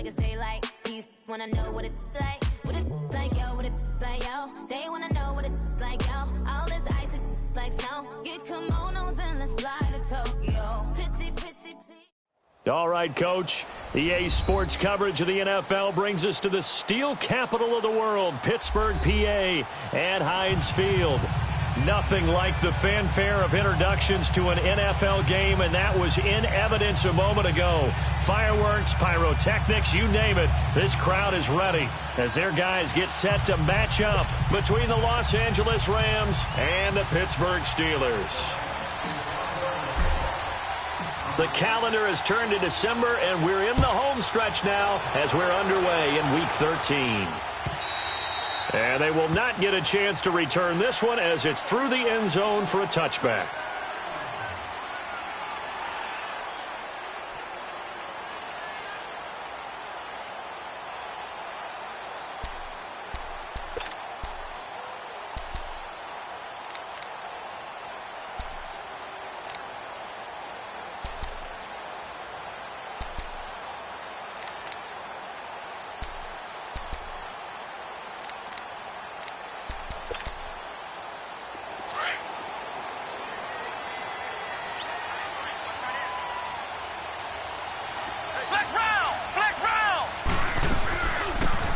like it's daylight. These wanna know what it's like. What it's like, yo, what it's like, yo. They wanna know what it's like, yo. All this ice is like snow. Get kimonos and let's fly to Tokyo. Pretty, pretty, please. All right, Coach. EA Sports coverage of the NFL brings us to the steel capital of the world, Pittsburgh, PA, at Heinz Field. Nothing like the fanfare of introductions to an NFL game, and that was in evidence a moment ago. Fireworks, pyrotechnics, you name it. This crowd is ready as their guys get set to match up between the Los Angeles Rams and the Pittsburgh Steelers. The calendar has turned to December, and we're in the home stretch now as we're underway in Week 13. And they will not get a chance to return this one as it's through the end zone for a touchback.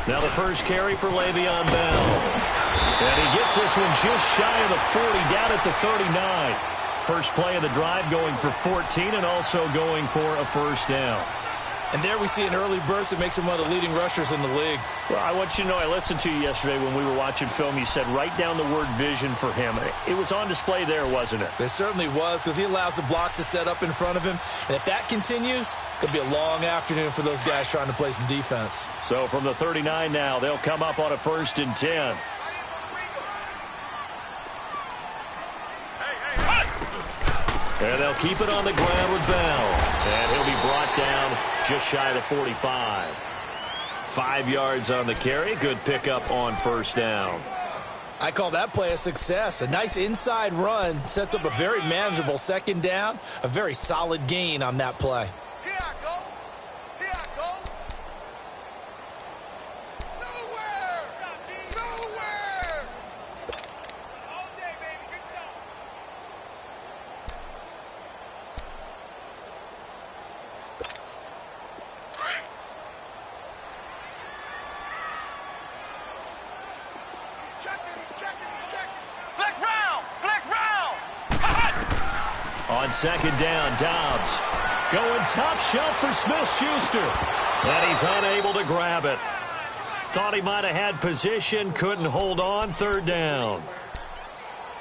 Now the first carry for Le'Veon Bell. And he gets this one just shy of the 40, down at the 39. First play of the drive going for 14 and also going for a first down. And there we see an early burst that makes him one of the leading rushers in the league. Well, I want you to know, I listened to you yesterday when we were watching film. You said write down the word vision for him. It was on display there, wasn't it? It certainly was, because he allows the blocks to set up in front of him. And if that continues, it'll be a long afternoon for those guys trying to play some defense. So from the 39 now, they'll come up on a 1st and 10. And they'll keep it on the ground with Bell. And he'll be brought down just shy of the 45. 5 yards on the carry. Good pickup on first down. I call that play a success. A nice inside run sets up a very manageable second down. A very solid gain on that play. Here I go. Here I go. Nowhere. Nowhere. All day, baby. Good job. He's checking. Flex round! Flex round! On second down, Dobbs going top shelf for Smith-Schuster. And he's unable to grab it. Thought he might have had position, couldn't hold on, third down.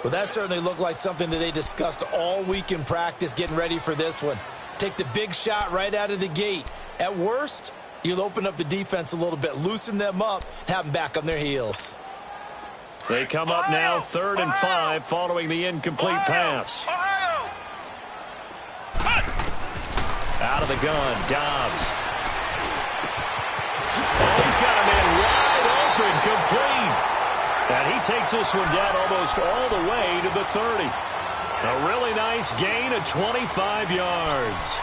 Well, that certainly looked like something that they discussed all week in practice getting ready for this one. Take the big shot right out of the gate. At worst, you'll open up the defense a little bit, loosen them up, have them back on their heels. They come up now 3rd and 5 following the incomplete pass. Out of the gun, Dobbs. Oh, he's got a man wide open, complete. And he takes this one down almost all the way to the 30. A really nice gain of 25 yards.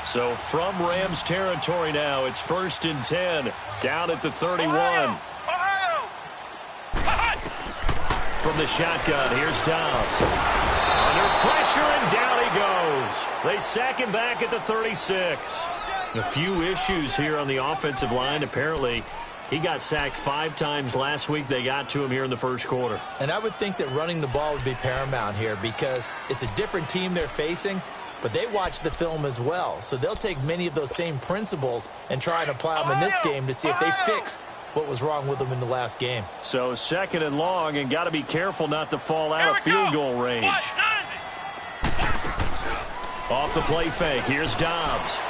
So from Rams territory now, it's 1st and 10, down at the 31. From the shotgun, here's Dobbs. Under pressure, and down he goes. They sack him back at the 36. A few issues here on the offensive line. Apparently, he got sacked 5 times last week. They got to him here in the first quarter. And I would think that running the ball would be paramount here because it's a different team they're facing. But they watch the film as well, so they'll take many of those same principles and try and apply them in this game to see if they fixed what was wrong with them in the last game. So 2nd and long, and got to be careful not to fall out of field goal range. Off the play fake, here's Dobbs.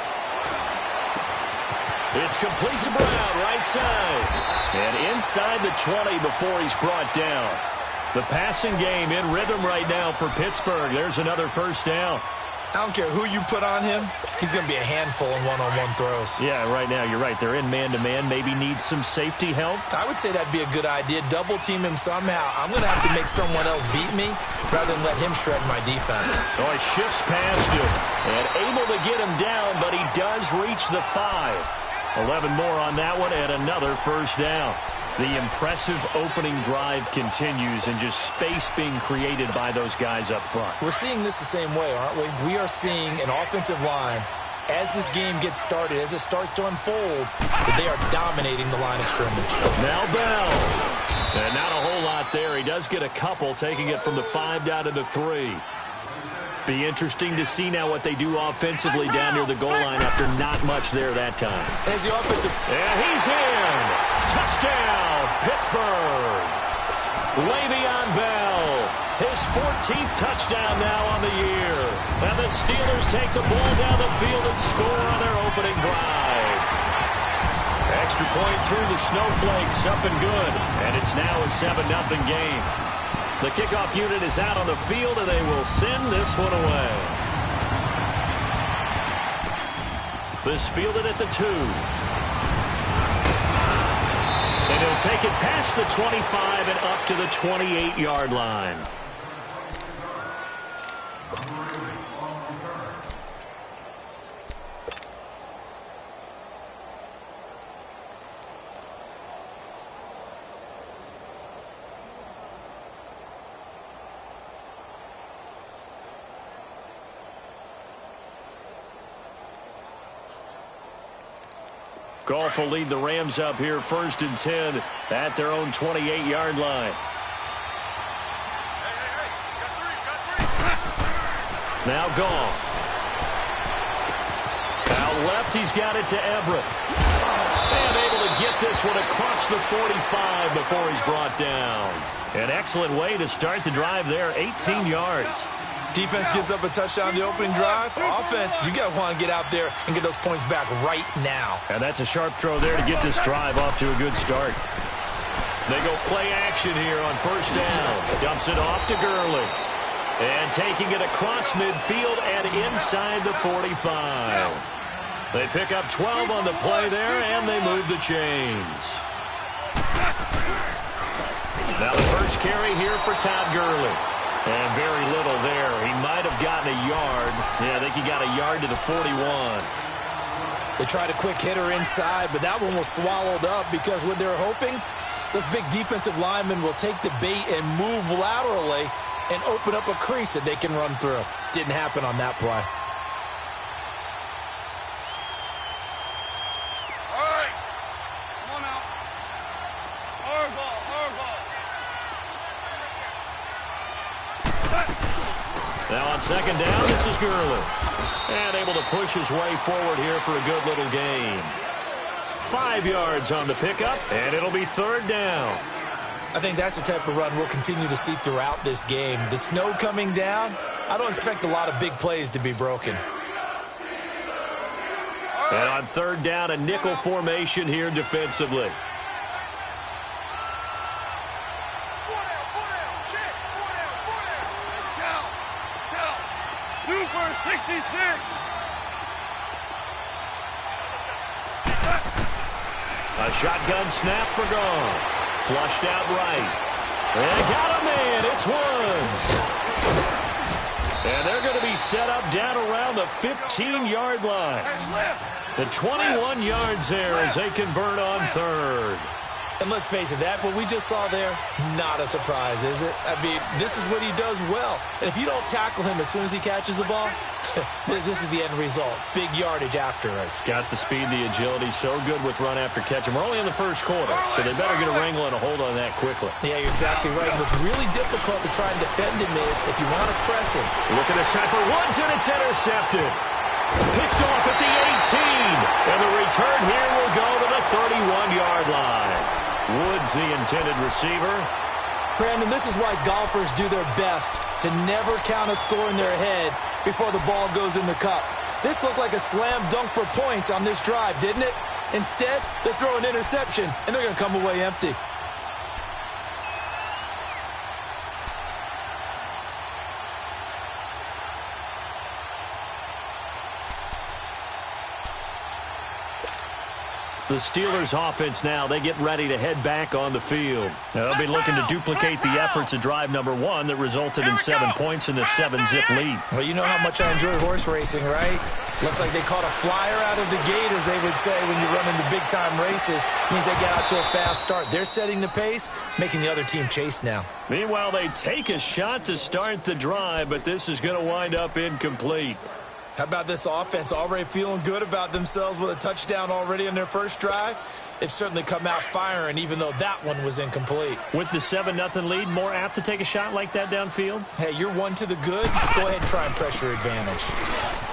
It's complete to Brown, right side. And inside the 20 before he's brought down. The passing game in rhythm right now for Pittsburgh. There's another first down. I don't care who you put on him. He's going to be a handful in one-on-one throws. Yeah, right now, you're right. They're in man-to-man. Maybe need some safety help. I would say that'd be a good idea. Double team him somehow. I'm going to have to make someone else beat me rather than let him shred my defense. Oh, he shifts past him and able to get him down, but he does reach the 5. 11 more on that one and another first down. The impressive opening drive continues and just space being created by those guys up front. We're seeing this the same way, aren't we? We are seeing an offensive line, as this game gets started, as it starts to unfold, that they are dominating the line of scrimmage. Now Bell. And not a whole lot there. He does get a couple, taking it from the 5 down to the 3. Be interesting to see now what they do offensively down near the goal line after not much there that time. As the offensive... And he's in! Touchdown, Pittsburgh! Le'Veon Bell, his 14th touchdown now on the year. And the Steelers take the ball down the field and score on their opening drive. Extra point through the Snowflakes, up and good. And it's now a 7-0 game. The kickoff unit is out on the field, and they will send this one away. This fielded at the 2. And he'll take it past the 25 and up to the 28-yard line. Goff will lead the Rams up here 1st and 10 at their own 28-yard line. Now Goff. Out left, he's got it to Everett. And able to get this one across the 45 before he's brought down. An excellent way to start the drive there, 18 yards. Defense gives up a touchdown the opening drive. Offense, you got to want to get out there and get those points back right now. And that's a sharp throw there to get this drive off to a good start. They go play action here on 1st down. Dumps it off to Gurley. And taking it across midfield and inside the 45. They pick up 12 on the play there, and they move the chains. Now the first carry here for Todd Gurley. And very little there. He might have gotten a yard. Yeah, I think he got a yard to the 41. They tried a quick hitter inside, but that one was swallowed up because what they're hoping, those big defensive linemen will take the bait and move laterally and open up a crease that they can run through. Didn't happen on that play. All right. Come on now. Hard ball, hard ball. Now on 2nd down, this is Gurley. And able to push his way forward here for a good little gain. 5 yards on the pickup, and it'll be 3rd down. I think that's the type of run we'll continue to see throughout this game. The snow coming down, I don't expect a lot of big plays to be broken. And on 3rd down, a nickel formation here defensively. Super 66. A shotgun snap for Goff. Flushed out right. And got a man. It's Woods. And they're going to be set up down around the 15-yard line. The 21 yards there as they convert on 3rd. And let's face it, that what we just saw there, not a surprise, is it? I mean, this is what he does well. And if you don't tackle him as soon as he catches the ball, this is the end result. Big yardage afterwards. Got the speed, the agility, so good with run after catch. And we're only in the 1st quarter, so they better get a wrangle and a hold on that quickly. Yeah, you're exactly right. What's really difficult to try and defend him is if you want to press him. Look at this time for Woods, and it's intercepted. Picked off at the 18. And the return here will go to the 31-yard line. Woods, the intended receiver. Brandon, this is why golfers do their best to never count a score in their head before the ball goes in the cup. This looked like a slam dunk for points on this drive, didn't it? Instead, they throw an interception, and they're going to come away empty. The Steelers offense now, they get ready to head back on the field. They'll be looking to duplicate the efforts of drive number 1 that resulted in 7 points in the 7-zip lead. Well, you know how much I enjoy horse racing, right? Looks like they caught a flyer out of the gate, as they would say when you're running the big-time races. Means they get out to a fast start. They're setting the pace, making the other team chase now. Meanwhile, they take a shot to start the drive, but this is going to wind up incomplete. How about this offense already feeling good about themselves with a touchdown already in their first drive? They've certainly come out firing, even though that one was incomplete. With the 7-0 lead, more apt to take a shot like that downfield? Hey, you're one to the good. Go ahead and try and pressure advantage.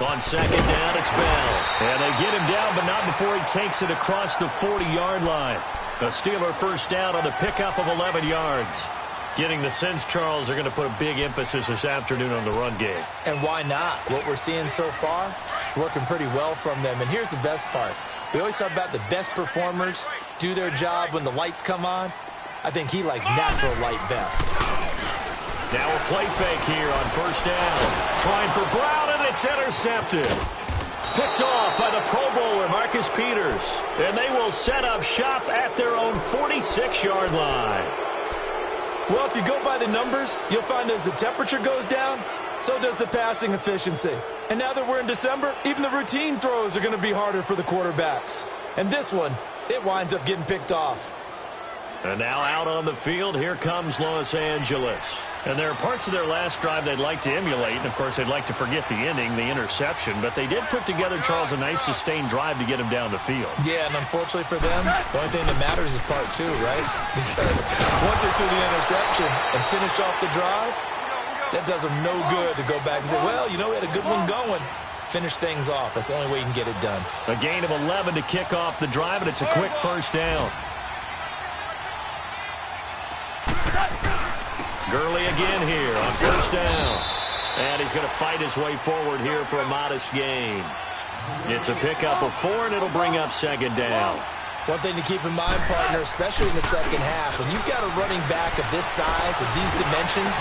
On second down, it's Bell. And they get him down, but not before he takes it across the 40-yard line. A Steeler first down on the pickup of 11 yards. Getting the sense, Charles, are going to put a big emphasis this afternoon on the run game. And why not? What we're seeing so far, working pretty well from them. And here's the best part. We always talk about the best performers do their job when the lights come on. I think he likes natural light best. Now a play fake here on first down. Trying for Brown, and it's intercepted. Picked off by the Pro Bowler, Marcus Peters. And they will set up shop at their own 46-yard line. Well, if you go by the numbers, you'll find as the temperature goes down, so does the passing efficiency. And now that we're in December, even the routine throws are going to be harder for the quarterbacks. And this one, it winds up getting picked off. And now out on the field, here comes Los Angeles. And there are parts of their last drive they'd like to emulate. And, of course, they'd like to forget the ending, the interception. But they did put together, Charles, a nice sustained drive to get him down the field. Yeah, and unfortunately for them, the only thing that matters is part 2, right? Because once they threw the interception and finished off the drive, that does them no good to go back and say, well, you know, we had a good one going. Finish things off. That's the only way you can get it done. A gain of 11 to kick off the drive, and it's a quick first down. Gurley again here on first down. And he's going to fight his way forward here for a modest gain. It's a pickup of 4, and it'll bring up second down. One thing to keep in mind, partner, especially in the second half, when you've got a running back of this size, of these dimensions,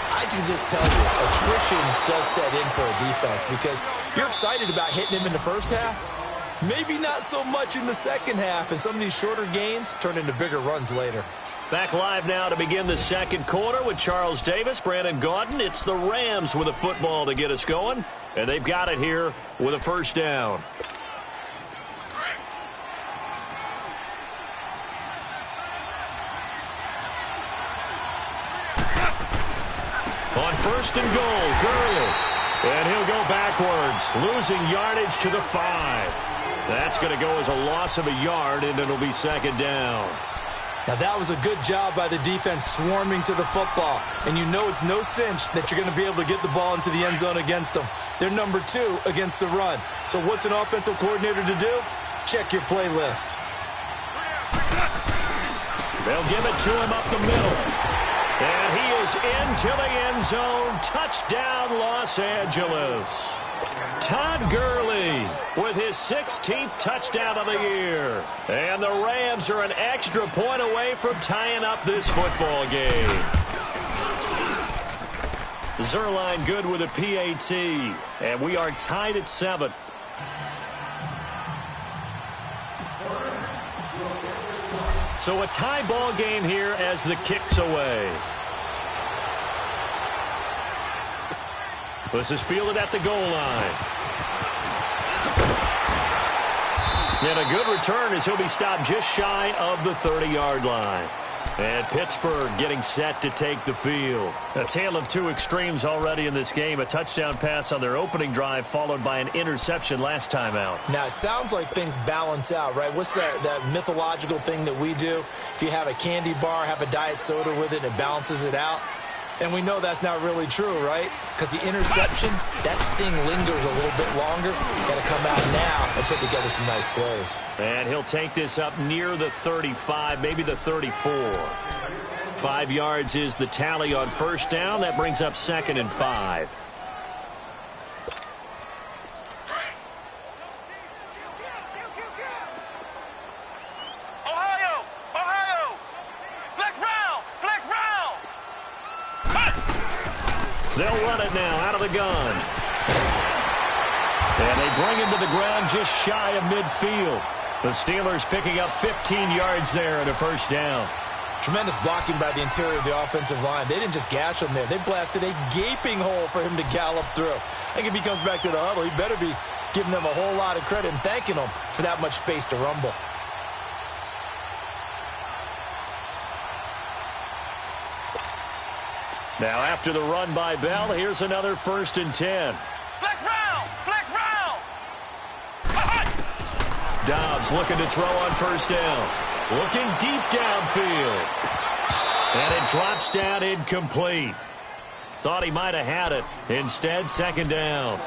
I can just tell you, attrition does set in for a defense because you're excited about hitting him in the first half. Maybe not so much in the second half, and some of these shorter gains turn into bigger runs later. Back live now to begin the second quarter with Charles Davis, Brandon Gaudin. It's the Rams with a football to get us going, and they've got it here with a first down. On first and goal, Gurley. And he'll go backwards, losing yardage to the 5. That's going to go as a loss of a yard, and it'll be second down. Now, that was a good job by the defense swarming to the football. And you know it's no cinch that you're going to be able to get the ball into the end zone against them. They're number 2 against the run. So what's an offensive coordinator to do? Check your playlist. They'll give it to him up the middle. And he is into the end zone. Touchdown, Los Angeles. Todd Gurley with his 16th touchdown of the year. And the Rams are an extra point away from tying up this football game. Zerline good with a PAT. And we are tied at 7. So a tie ball game here as the kick's away. This is fielded at the goal line. And a good return as he'll be stopped just shy of the 30-yard line. And Pittsburgh getting set to take the field. A tale of 2 extremes already in this game. A touchdown pass on their opening drive followed by an interception last time out. Now, it sounds like things balance out, right? What's that mythological thing that we do? If you have a candy bar, have a diet soda with it, it balances it out. And we know that's not really true, right? Because the interception, that sting lingers a little bit longer. Got to come out now and put together some nice plays. And he'll take this up near the 35, maybe the 34. 5 yards is the tally on first down. That brings up second and 5. They'll run it now out of the gun. And they bring him to the ground just shy of midfield. The Steelers picking up 15 yards there and a first down. Tremendous blocking by the interior of the offensive line. They didn't just gash him there. They blasted a gaping hole for him to gallop through. I think if he comes back to the huddle, he better be giving them a whole lot of credit and thanking them for that much space to rumble. Now after the run by Bell, here's another 1st and 10. Flex round! Flex round! Dobbs looking to throw on 1st down. Looking deep downfield. And it drops down incomplete. Thought he might have had it. Instead, 2nd down.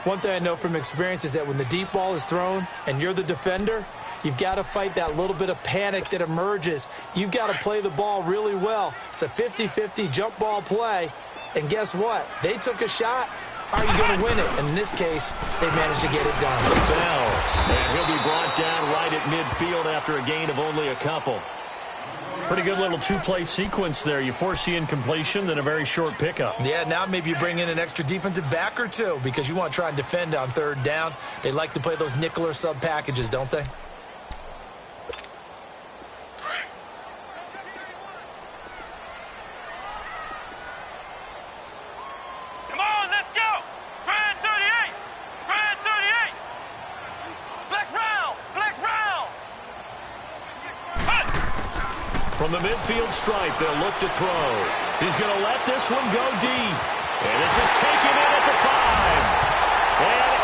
One thing I know from experience is that when the deep ball is thrown and you're the defender, you've got to fight that little bit of panic that emerges. You've got to play the ball really well. It's a 50-50 jump ball play. And guess what? They took a shot. How are you going to win it? And in this case, they managed to get it done. Bell. And he'll be brought down right at midfield after a gain of only a couple. Pretty good little 2-play sequence there. You force the incompletion, then a very short pickup. Yeah, now maybe you bring in an extra defensive back or two because you want to try and defend on 3rd down. They like to play those nickel or sub packages, don't they? Come on, let's go! Grand 38! Grand 38! Flex round! Flex round! From the midfield stripe, they'll look to throw. He's going to let this one go deep. And this is taken in at the 5. And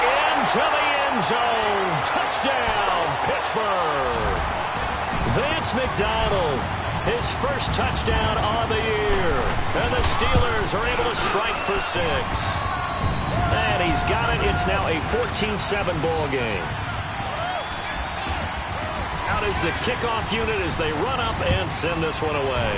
into the end zone. Touchdown, Pittsburgh. Vance McDonald, his first touchdown on the year. And the Steelers are able to strike for 6. And he's got it. It's now a 14-7 ball game. Out is the kickoff unit as they run up and send this one away.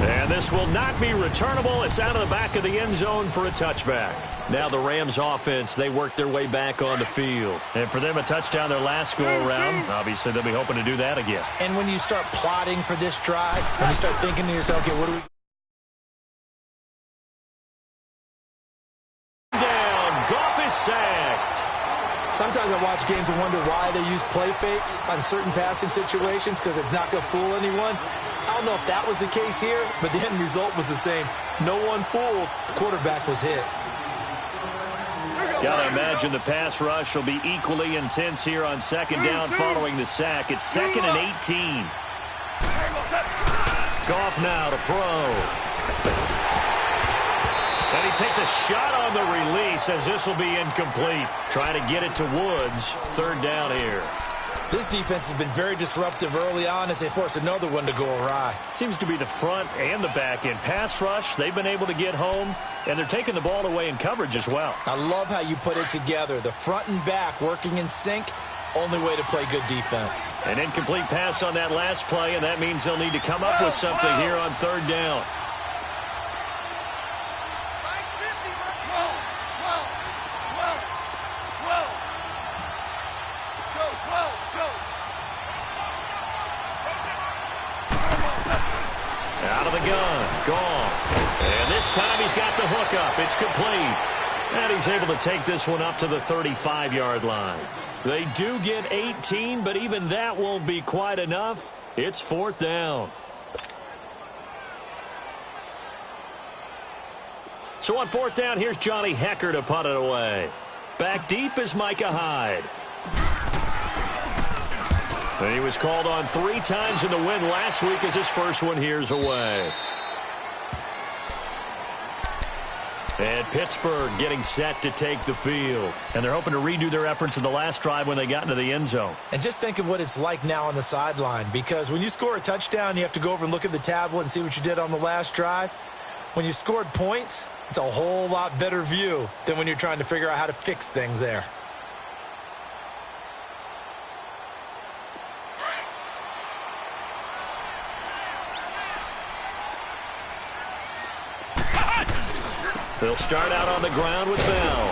And this will not be returnable. It's out of the back of the end zone for a touchback. Now the Rams offense, they work their way back on the field. And for them, a touchdown their last go-around. Obviously, they'll be hoping to do that again. And when you start plotting for this drive, when you start thinking to yourself, okay, what do we... Down, Goff is sacked. Sometimes I watch games and wonder why they use play fakes on certain passing situations because it's not going to fool anyone. I don't know if that was the case here, but the end result was the same. No one fooled. The quarterback was hit. Got to imagine the pass rush will be equally intense here on 2nd down following the sack. It's 2nd and 18. Goff now to throw. And he takes a shot on the release as this will be incomplete. Trying to get it to Woods. 3rd down here. This defense has been very disruptive early on as they force another one to go awry. Seems to be the front and the back end. Pass rush, they've been able to get home, and they're taking the ball away in coverage as well. I love how you put it together. The front and back working in sync. Only way to play good defense. An incomplete pass on that last play, and that means they'll need to come up with something here on 3rd down. Out of the gun, Goff. And this time he's got the hook up. It's complete. And he's able to take this one up to the 35-yard line. They do get 18, but even that won't be quite enough. It's 4th down. So on 4th down, here's Johnny Hecker to punt it away. Back deep is Micah Hyde. And he was called on 3 times in the win last week as his first one here's away. And Pittsburgh getting set to take the field. And they're hoping to redo their efforts in the last drive when they got into the end zone. And just think of what it's like now on the sideline, because when you score a touchdown, you have to go over and look at the tablet and see what you did on the last drive. When you scored points, it's a whole lot better view than when you're trying to figure out how to fix things there. They'll start out on the ground with Bell.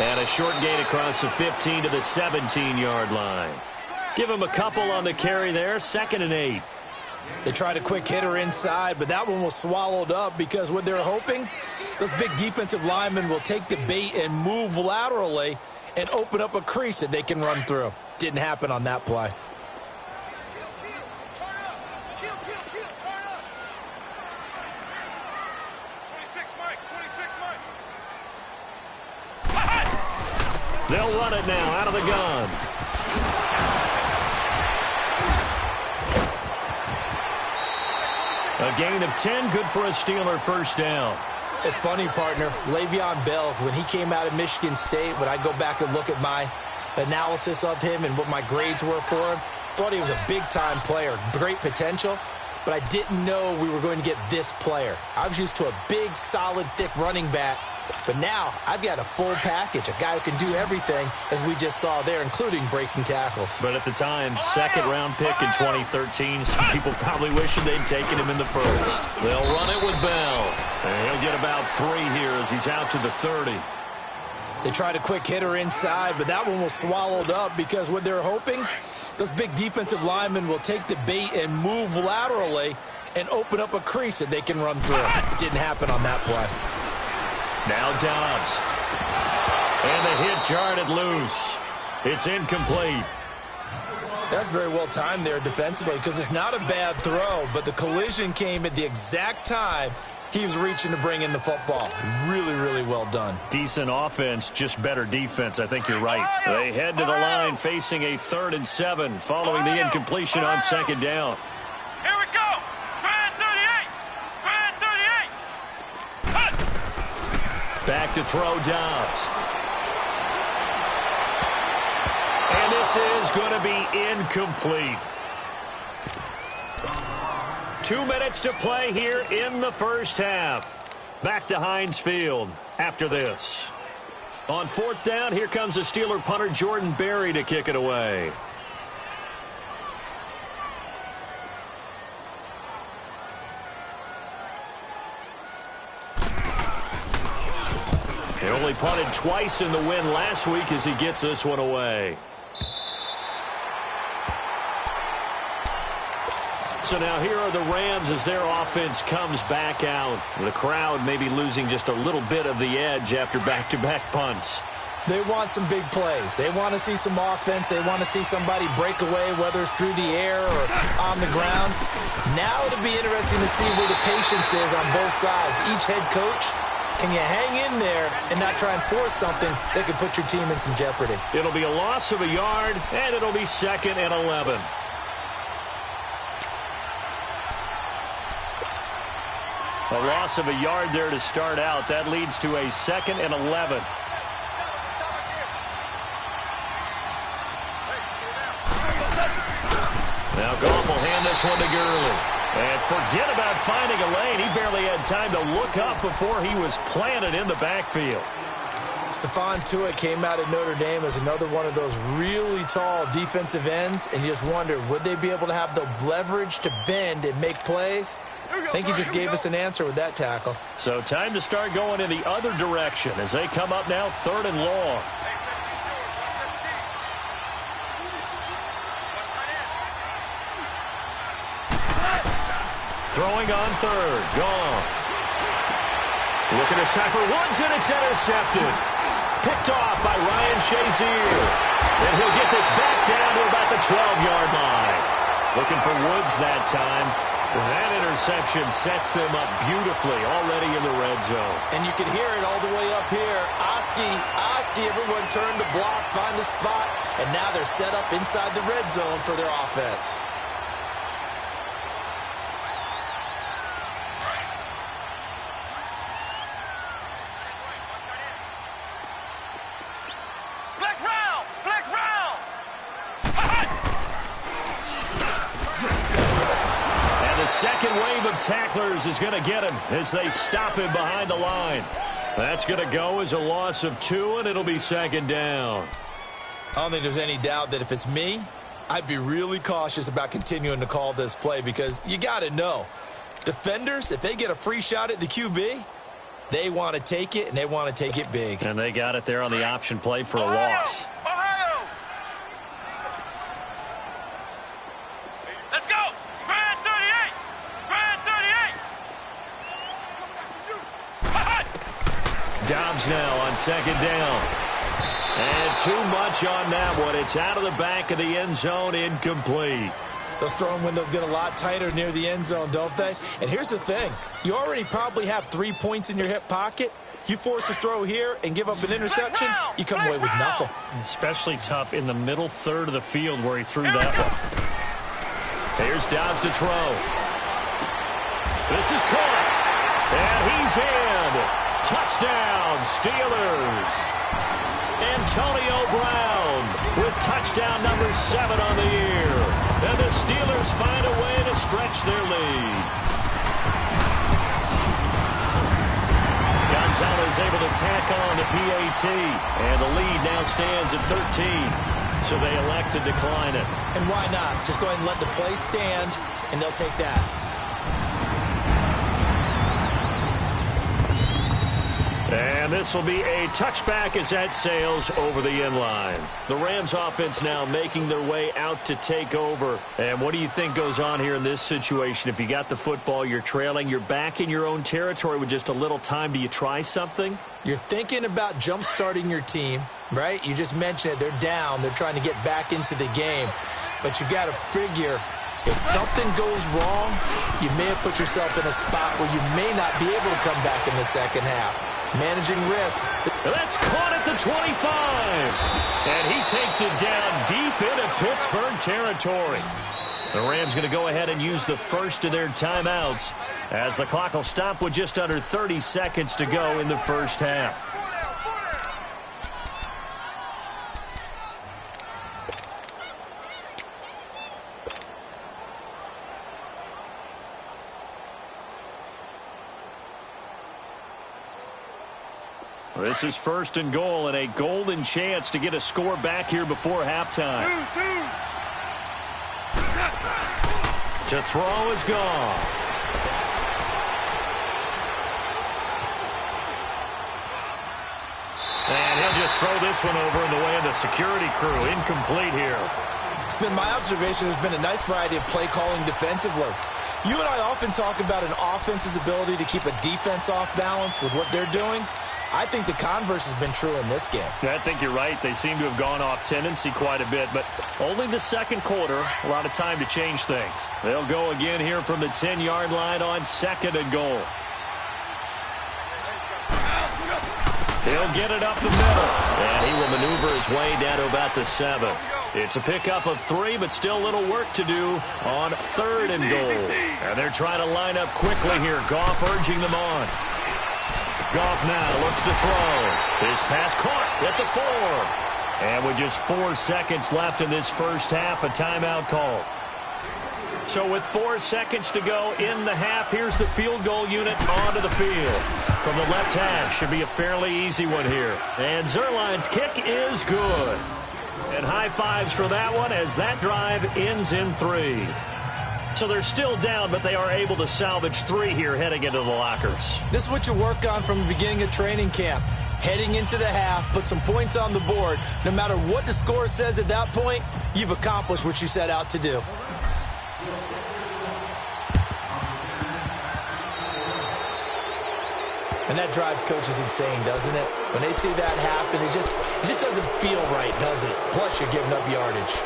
And a short gain across the 15 to the 17-yard line. Give him a couple on the carry there. 2nd and 8. They tried a quick hitter inside, but that one was swallowed up because what they're hoping, those big defensive linemen will take the bait and move laterally and open up a crease that they can run through. Didn't happen on that play. They'll run it now out of the gun. A gain of 10, good for a Steeler first down. It's funny, partner. Le'Veon Bell, when he came out of Michigan State, when I go back and look at my analysis of him and what my grades were for him, thought he was a big-time player, great potential, but I didn't know we were going to get this player. I was used to a big, solid, thick running back, but now I've got a full package, a guy who can do everything, as we just saw there, including breaking tackles. But at the time, second-round pick in 2013, some people probably wishing they'd taken him in the first. They'll run it with Bell, and he'll get about 3 here as he's out to the 30. They tried a quick hitter inside, but that one was swallowed up because what they're hoping, those big defensive linemen will take the bait and move laterally and open up a crease that they can run through. Didn't happen on that play. Now Dobbs. And the hit jarred it loose. It's incomplete. That's very well timed there defensively because it's not a bad throw, but the collision came at the exact time he was reaching to bring in the football. Really, really well done. Decent offense, just better defense. I think you're right. They head to the line facing a 3rd and 7 following the incompletion on second down. Here we go. Brand 38. Brand 38. Cut. Back to throw Dobbs. And this is going to be incomplete. 2 minutes to play here in the first half. Back to Heinz Field after this. On 4th down, here comes the Steeler punter Jordan Berry to kick it away. He only punted twice in the win last week as he gets this one away. So now here are the Rams as their offense comes back out. The crowd maybe losing just a little bit of the edge after back-to-back punts. They want some big plays. They want to see some offense. They want to see somebody break away, whether it's through the air or on the ground. Now it'll be interesting to see where the patience is on both sides. Each head coach, can you hang in there and not try and force something that could put your team in some jeopardy? It'll be a loss of a yard, and it'll be 2nd and 11. A loss of a yard there to start out. That leads to a 2nd and 11. Now Goff will hand this one to Gurley. And forget about finding a lane. He barely had time to look up before he was planted in the backfield. Stephon Tuitt came out at Notre Dame as another one of those really tall defensive ends, and you just wonder, would they be able to have the leverage to bend and make plays? I think he just gave us an answer with that tackle. So time to start going in the other direction as they come up now 3rd and long. Throwing on 3rd. Goff. Looking this time for Woods, and it's intercepted. Picked off by Ryan Shazier. And he'll get this back down to about the 12-yard line. Looking for Woods that time. That interception sets them up beautifully already in the red zone. And you can hear it all the way up here. Oski, everyone turned to block, find a spot, and now they're set up inside the red zone for their offense. Second wave of tacklers is going to get him as they stop him behind the line. That's going to go as a loss of 2, and it'll be 2nd down. I don't think there's any doubt that if it's me, I'd be really cautious about continuing to call this play because you got to know, defenders, if they get a free shot at the QB, they want to take it, and they want to take it big. And they got it there on the option play for a loss. Let's go! Brand 38! second down. And too much on that one. It's out of the back of the end zone, incomplete. Those throwing windows get a lot tighter near the end zone, don't they? And here's the thing. You already probably have 3 points in your hip pocket. You force a throw here and give up an interception, you come away with nothing. Especially tough in the middle third of the field where he threw that one. Here's Downs to throw. This is caught. And he's in. Touchdown, Steelers. Antonio Brown with touchdown number 7 on the year. And the Steelers find a way to stretch their lead. Gonzalez able to tack on the PAT. And the lead now stands at 13. So they elect to decline it. And why not? Just go ahead and let the play stand, and they'll take that. And this will be a touchback as that sails over the end line. The Rams offense now making their way out to take over. And what do you think goes on here in this situation? If you got the football, you're trailing, you're back in your own territory with just a little time. Do you try something? You're thinking about jump-starting your team, right? You just mentioned it. They're down. They're trying to get back into the game. But you've got to figure if something goes wrong, you may have put yourself in a spot where you may not be able to come back in the second half. Managing risk. That's caught at the 25. And he takes it down deep into Pittsburgh territory. The Rams going to go ahead and use the first of their timeouts as the clock will stop with just under 30 seconds to go in the first half. This is first and goal and a golden chance to get a score back here before halftime. To throw is gone. And he'll just throw this one over in the way of the security crew. Incomplete here. It's been my observation there's been a nice variety of play calling defensively. You and I often talk about an offense's ability to keep a defense off balance with what they're doing. I think the converse has been true in this game. I think you're right. They seem to have gone off tendency quite a bit, but only the second quarter. A lot of time to change things. They'll go again here from the 10-yard line on second and goal. He'll get it up the middle, and he will maneuver his way down to about the 7. It's a pickup of 3, but still a little work to do on third and goal. And they're trying to line up quickly here. Goff urging them on. Goff now looks to throw. His pass caught at the 4. And with just 4 seconds left in this first half, a timeout call. So with 4 seconds to go in the half, here's the field goal unit onto the field. From the left hash, should be a fairly easy one here. And Zerline's kick is good. And high fives for that one as that drive ends in 3. So they're still down, but they are able to salvage 3 here heading into the lockers. This is what you work on from the beginning of training camp. Heading into the half, put some points on the board. No matter what the score says at that point, you've accomplished what you set out to do. And that drives coaches insane, doesn't it? When they see that happen, it just doesn't feel right, does it? Plus, you're giving up yardage.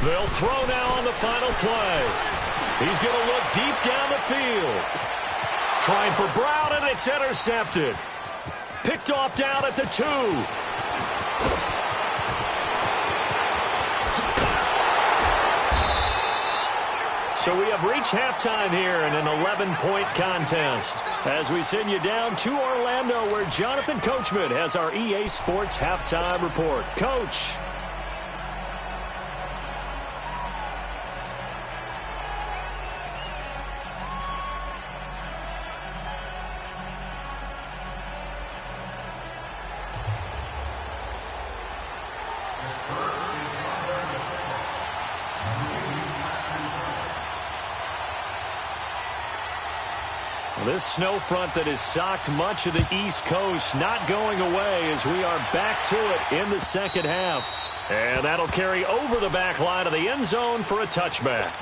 They'll throw now on the final play. He's going to look deep down the field. Trying for Brown, and it's intercepted. Picked off down at the 2. So we have reached halftime here in an 11-point contest. As we send you down to Orlando, where Jonathan Coachman has our EA Sports halftime report. Coach. This snow front that has socked much of the East Coast not going away as we are back to it in the second half. And that'll carry over the back line of the end zone for a touchback.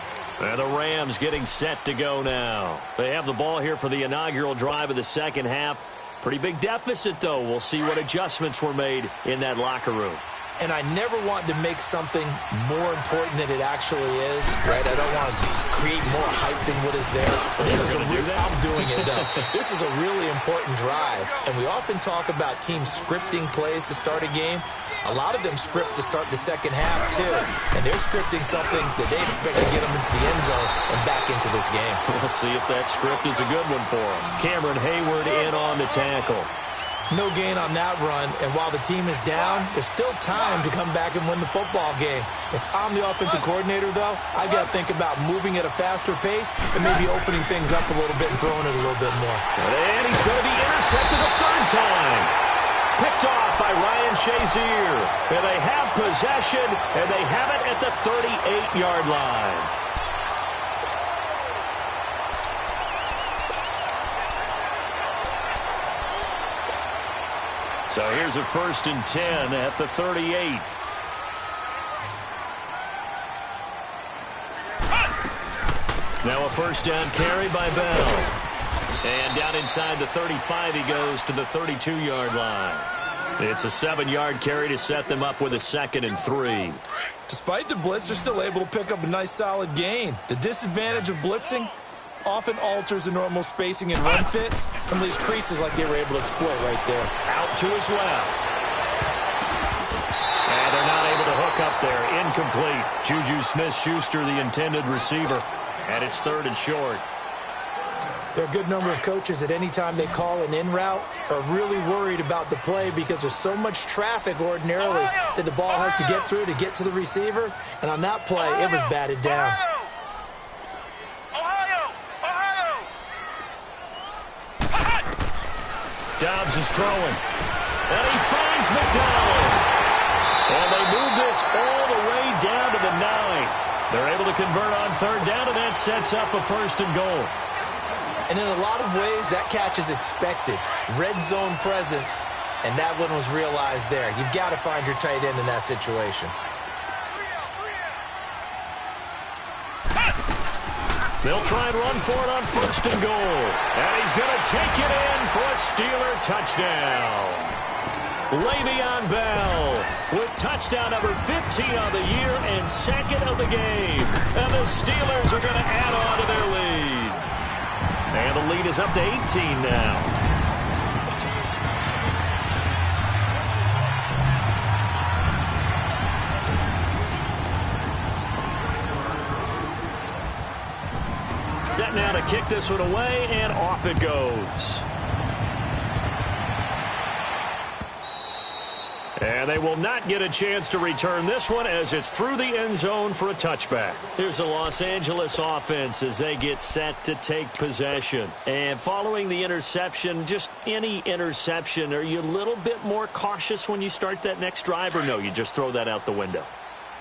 And the Rams getting set to go now. They have the ball here for the inaugural drive of the second half. Pretty big deficit, though. We'll see what adjustments were made in that locker room. And I never want to make something more important than it actually is, right? I don't want to create more hype than what is there. I'm doing it, though. This is a really important drive, and we often talk about teams scripting plays to start a game. A lot of them script to start the second half, too, and they're scripting something that they expect to get them into the end zone and back into this game. We'll see if that script is a good one for them. Cameron Hayward in on the tackle. No gain on that run, and while the team is down, there's still time to come back and win the football game. If I'm the offensive coordinator, though, I've got to think about moving at a faster pace and maybe opening things up a little bit and throwing it a little bit more. And he's going to be intercepted a third time. Picked off by Ryan Shazier. And they have possession, and they have it at the 38-yard line. So here's a 1st and 10 at the 38. Now a first down carry by Bell. And down inside the 35 he goes to the 32-yard line. It's a 7-yard carry to set them up with a 2nd and 3. Despite the blitz, they're still able to pick up a nice solid gain. The disadvantage of blitzing often alters the normal spacing and run fits and leaves creases like they were able to exploit right there. Out to his left. And they're not able to hook up there. Incomplete. Juju Smith-Schuster, the intended receiver. And it's 3rd and short. There are a good number of coaches that any time they call an in route are really worried about the play because there's so much traffic ordinarily that the ball has to get through to get to the receiver. And on that play, it was batted down. Dobbs is throwing. And he finds McDowell. And they move this all the way down to the 9. They're able to convert on 3rd down, and that sets up a 1st and goal. And in a lot of ways, that catch is expected. Red zone presence, and that one was realized there. You've got to find your tight end in that situation. They'll try and run for it on 1st and goal. And he's going to take it in for a Steeler touchdown. Le'Veon Bell with touchdown number 15 on the year and 2nd of the game. And the Steelers are going to add on to their lead. And the lead is up to 18 now. Set now to kick this one away, and off it goes. And they will not get a chance to return this one as it's through the end zone for a touchback. Here's the Los Angeles offense as they get set to take possession. And following the interception, just any interception, are you a little bit more cautious when you start that next drive, or no, you just throw that out the window?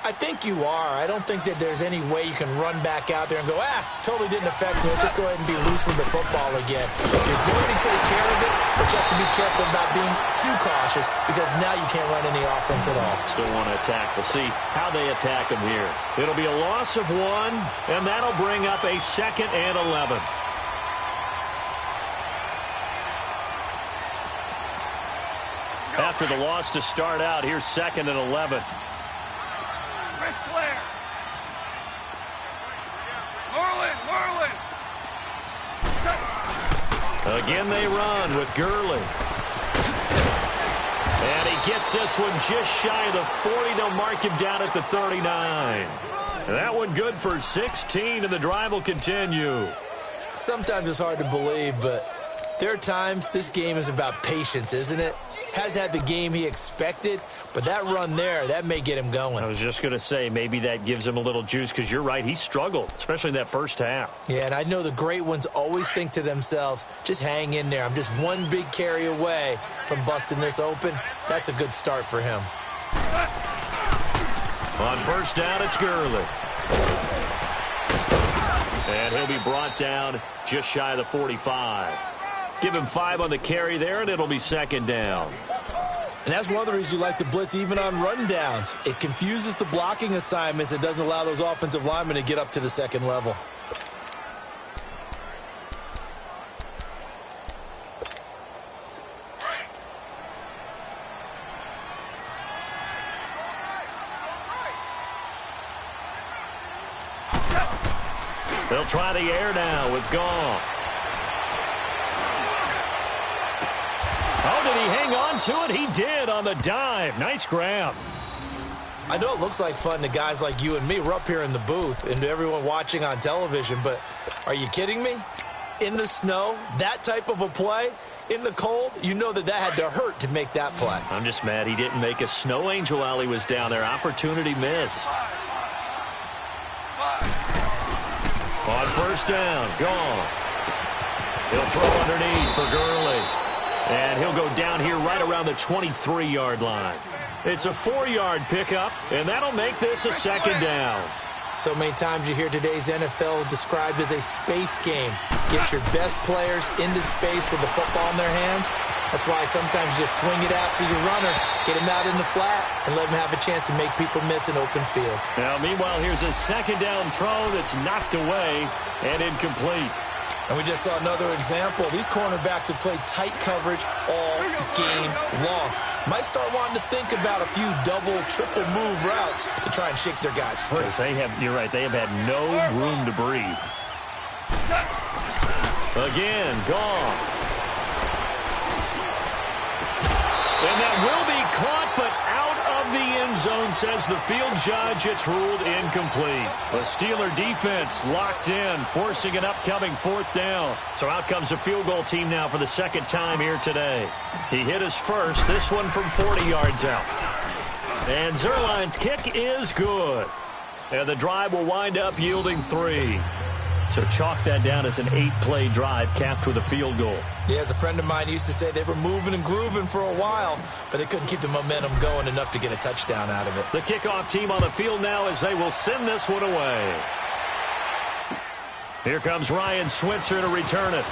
I think you are. I don't think that there's any way you can run back out there and go, totally didn't affect me. Let's just go ahead and be loose with the football again. You're going to take care of it, but you have to be careful about being too cautious because now you can't run any offense at all. Still want to attack. We'll see how they attack them here. It'll be a loss of 1, and that'll bring up a 2nd and 11. After the loss to start out, here's 2nd and 11. Again they run with Gurley. And he gets this one just shy of the 40. They'll mark him down at the 39. And that one good for 16, and the drive will continue. Sometimes it's hard to believe, but there are times this game is about patience, isn't it? Has had the game he expected, but that run there, that may get him going. I was just going to say, maybe that gives him a little juice, because you're right, he struggled, especially in that first half. Yeah, and I know the great ones always think to themselves, just hang in there. I'm just one big carry away from busting this open. That's a good start for him. On 1st down, it's Gurley. And he'll be brought down just shy of the 45. Give him 5 on the carry there, and it'll be second down. And that's one of the reasons you like to blitz even on rundowns. It confuses the blocking assignments. It doesn't allow those offensive linemen to get up to the second level. They'll try the air now with Goff. Oh, did he hang on to it? He did on the dive. Nice grab. I know it looks like fun to guys like you and me. We're up here in the booth and to everyone watching on television, but are you kidding me? In the snow, that type of a play, in the cold, you know that had to hurt to make that play. I'm just mad he didn't make a snow angel while he was down there. Opportunity missed. On first down, Goff. He'll throw underneath for Gurley. And he'll go down here right around the 23-yard line. It's a 4-yard pickup, and that'll make this a second down. So many times you hear today's NFL described as a space game. Get your best players into space with the football in their hands. That's why sometimes you just swing it out to your runner, get him out in the flat, and let him have a chance to make people miss an open field. Now, meanwhile, here's a second down throw that's knocked away and incomplete. And we just saw another example. These cornerbacks have played tight coverage all game long. Might start wanting to think about a few double, triple move routes to try and shake their guys free. You're right, they have had no room to breathe. Again, Goff. And that will be caught, but out of the end zone, says the field judge. It's ruled incomplete. The Steeler defense locked in, forcing an upcoming fourth down. So out comes the field goal team now for the second time here today. He hit his first, this one from 40 yards out. And Zerline's kick is good. And the drive will wind up yielding 3. So chalk that down as an 8-play drive capped with a field goal. Yeah, as a friend of mine used to say, they were moving and grooving for a while, but they couldn't keep the momentum going enough to get a touchdown out of it. The kickoff team on the field now as they will send this one away. Here comes Ryan Switzer to return it.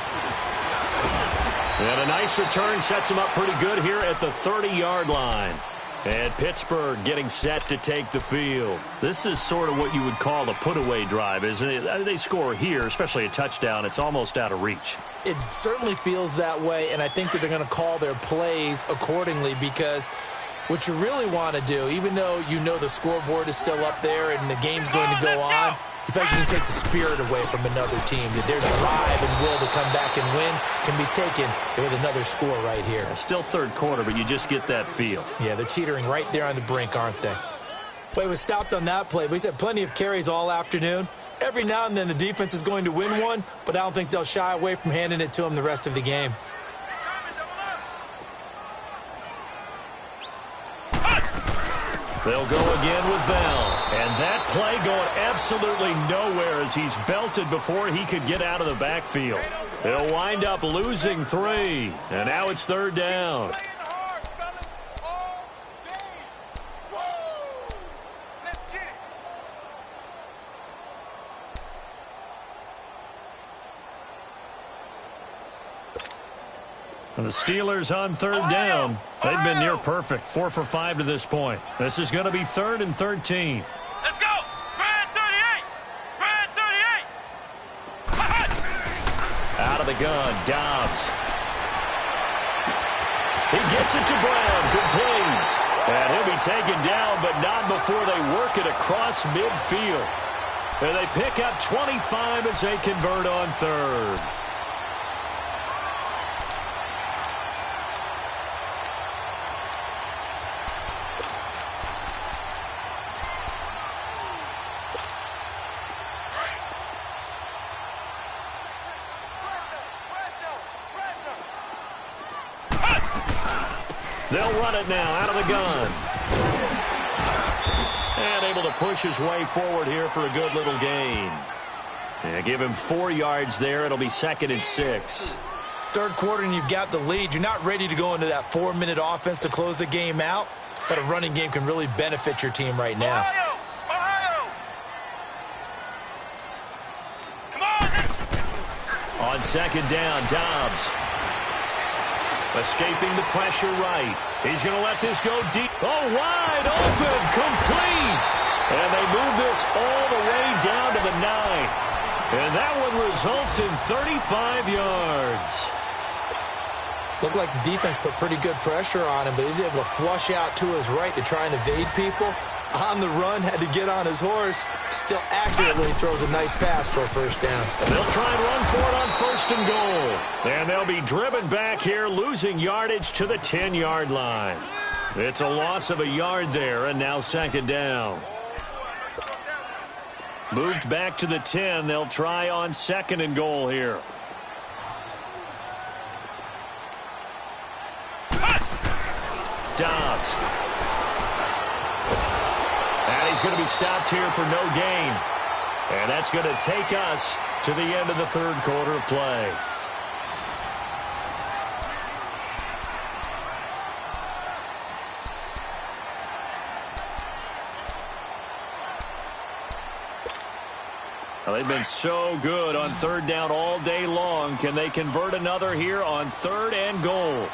And a nice return sets him up pretty good here at the 30-yard line. And Pittsburgh getting set to take the field. This is sort of what you would call a put-away drive, isn't it? They score here, especially a touchdown. It's almost out of reach. It certainly feels that way, and I think that they're going to call their plays accordingly because what you really want to do, even though you know the scoreboard is still up there and the game's going to go on, in fact, you can take the spirit away from another team, that their drive and will to come back and win can be taken with another score right here. Still third quarter, but you just get that feel. Yeah, they're teetering right there on the brink, aren't they? Well, he was stopped on that play, but he's had plenty of carries all afternoon. Every now and then the defense is going to win one, but I don't think they'll shy away from handing it to him the rest of the game. They'll go again with Bell. And that play going absolutely nowhere as he's belted before he could get out of the backfield. They'll wind up losing 3. And now it's third down. And the Steelers on third down. They've been near perfect. 4 for 5 to this point. This is going to be 3rd and 13. Let's go! Brad 38! Brad 38! Out of the gun, Dobbs. He gets it to Brown, complete. And he'll be taken down, but not before they work it across midfield. And they pick up 25 as they convert on third. They'll run it now out of the gun. And able to push his way forward here for a good little gain. And give him 4 yards there. It'll be 2nd and 6. Third quarter and you've got the lead. You're not ready to go into that 4-minute offense to close the game out, but a running game can really benefit your team right now. Ohio! Ohio! Come on! On second down, Dobbs. Escaping the pressure right. He's going to let this go deep. Oh, wide open, complete. And they move this all the way down to the 9. And that one results in 35 yards. Looked like the defense put pretty good pressure on him, but he's able to flush out to his right to try and evade people. On the run, had to get on his horse. Still accurately throws a nice pass for a first down. They'll try and run for it on first and goal. And they'll be driven back here, losing yardage to the 10-yard line. It's a loss of a yard there, and now second down. Moved back to the 10. They'll try on second and goal here. Dobbs. And he's going to be stopped here for no gain. And that's going to take us to the end of the third quarter of play. Well, they've been so good on third down all day long. Can they convert another here on third and goal?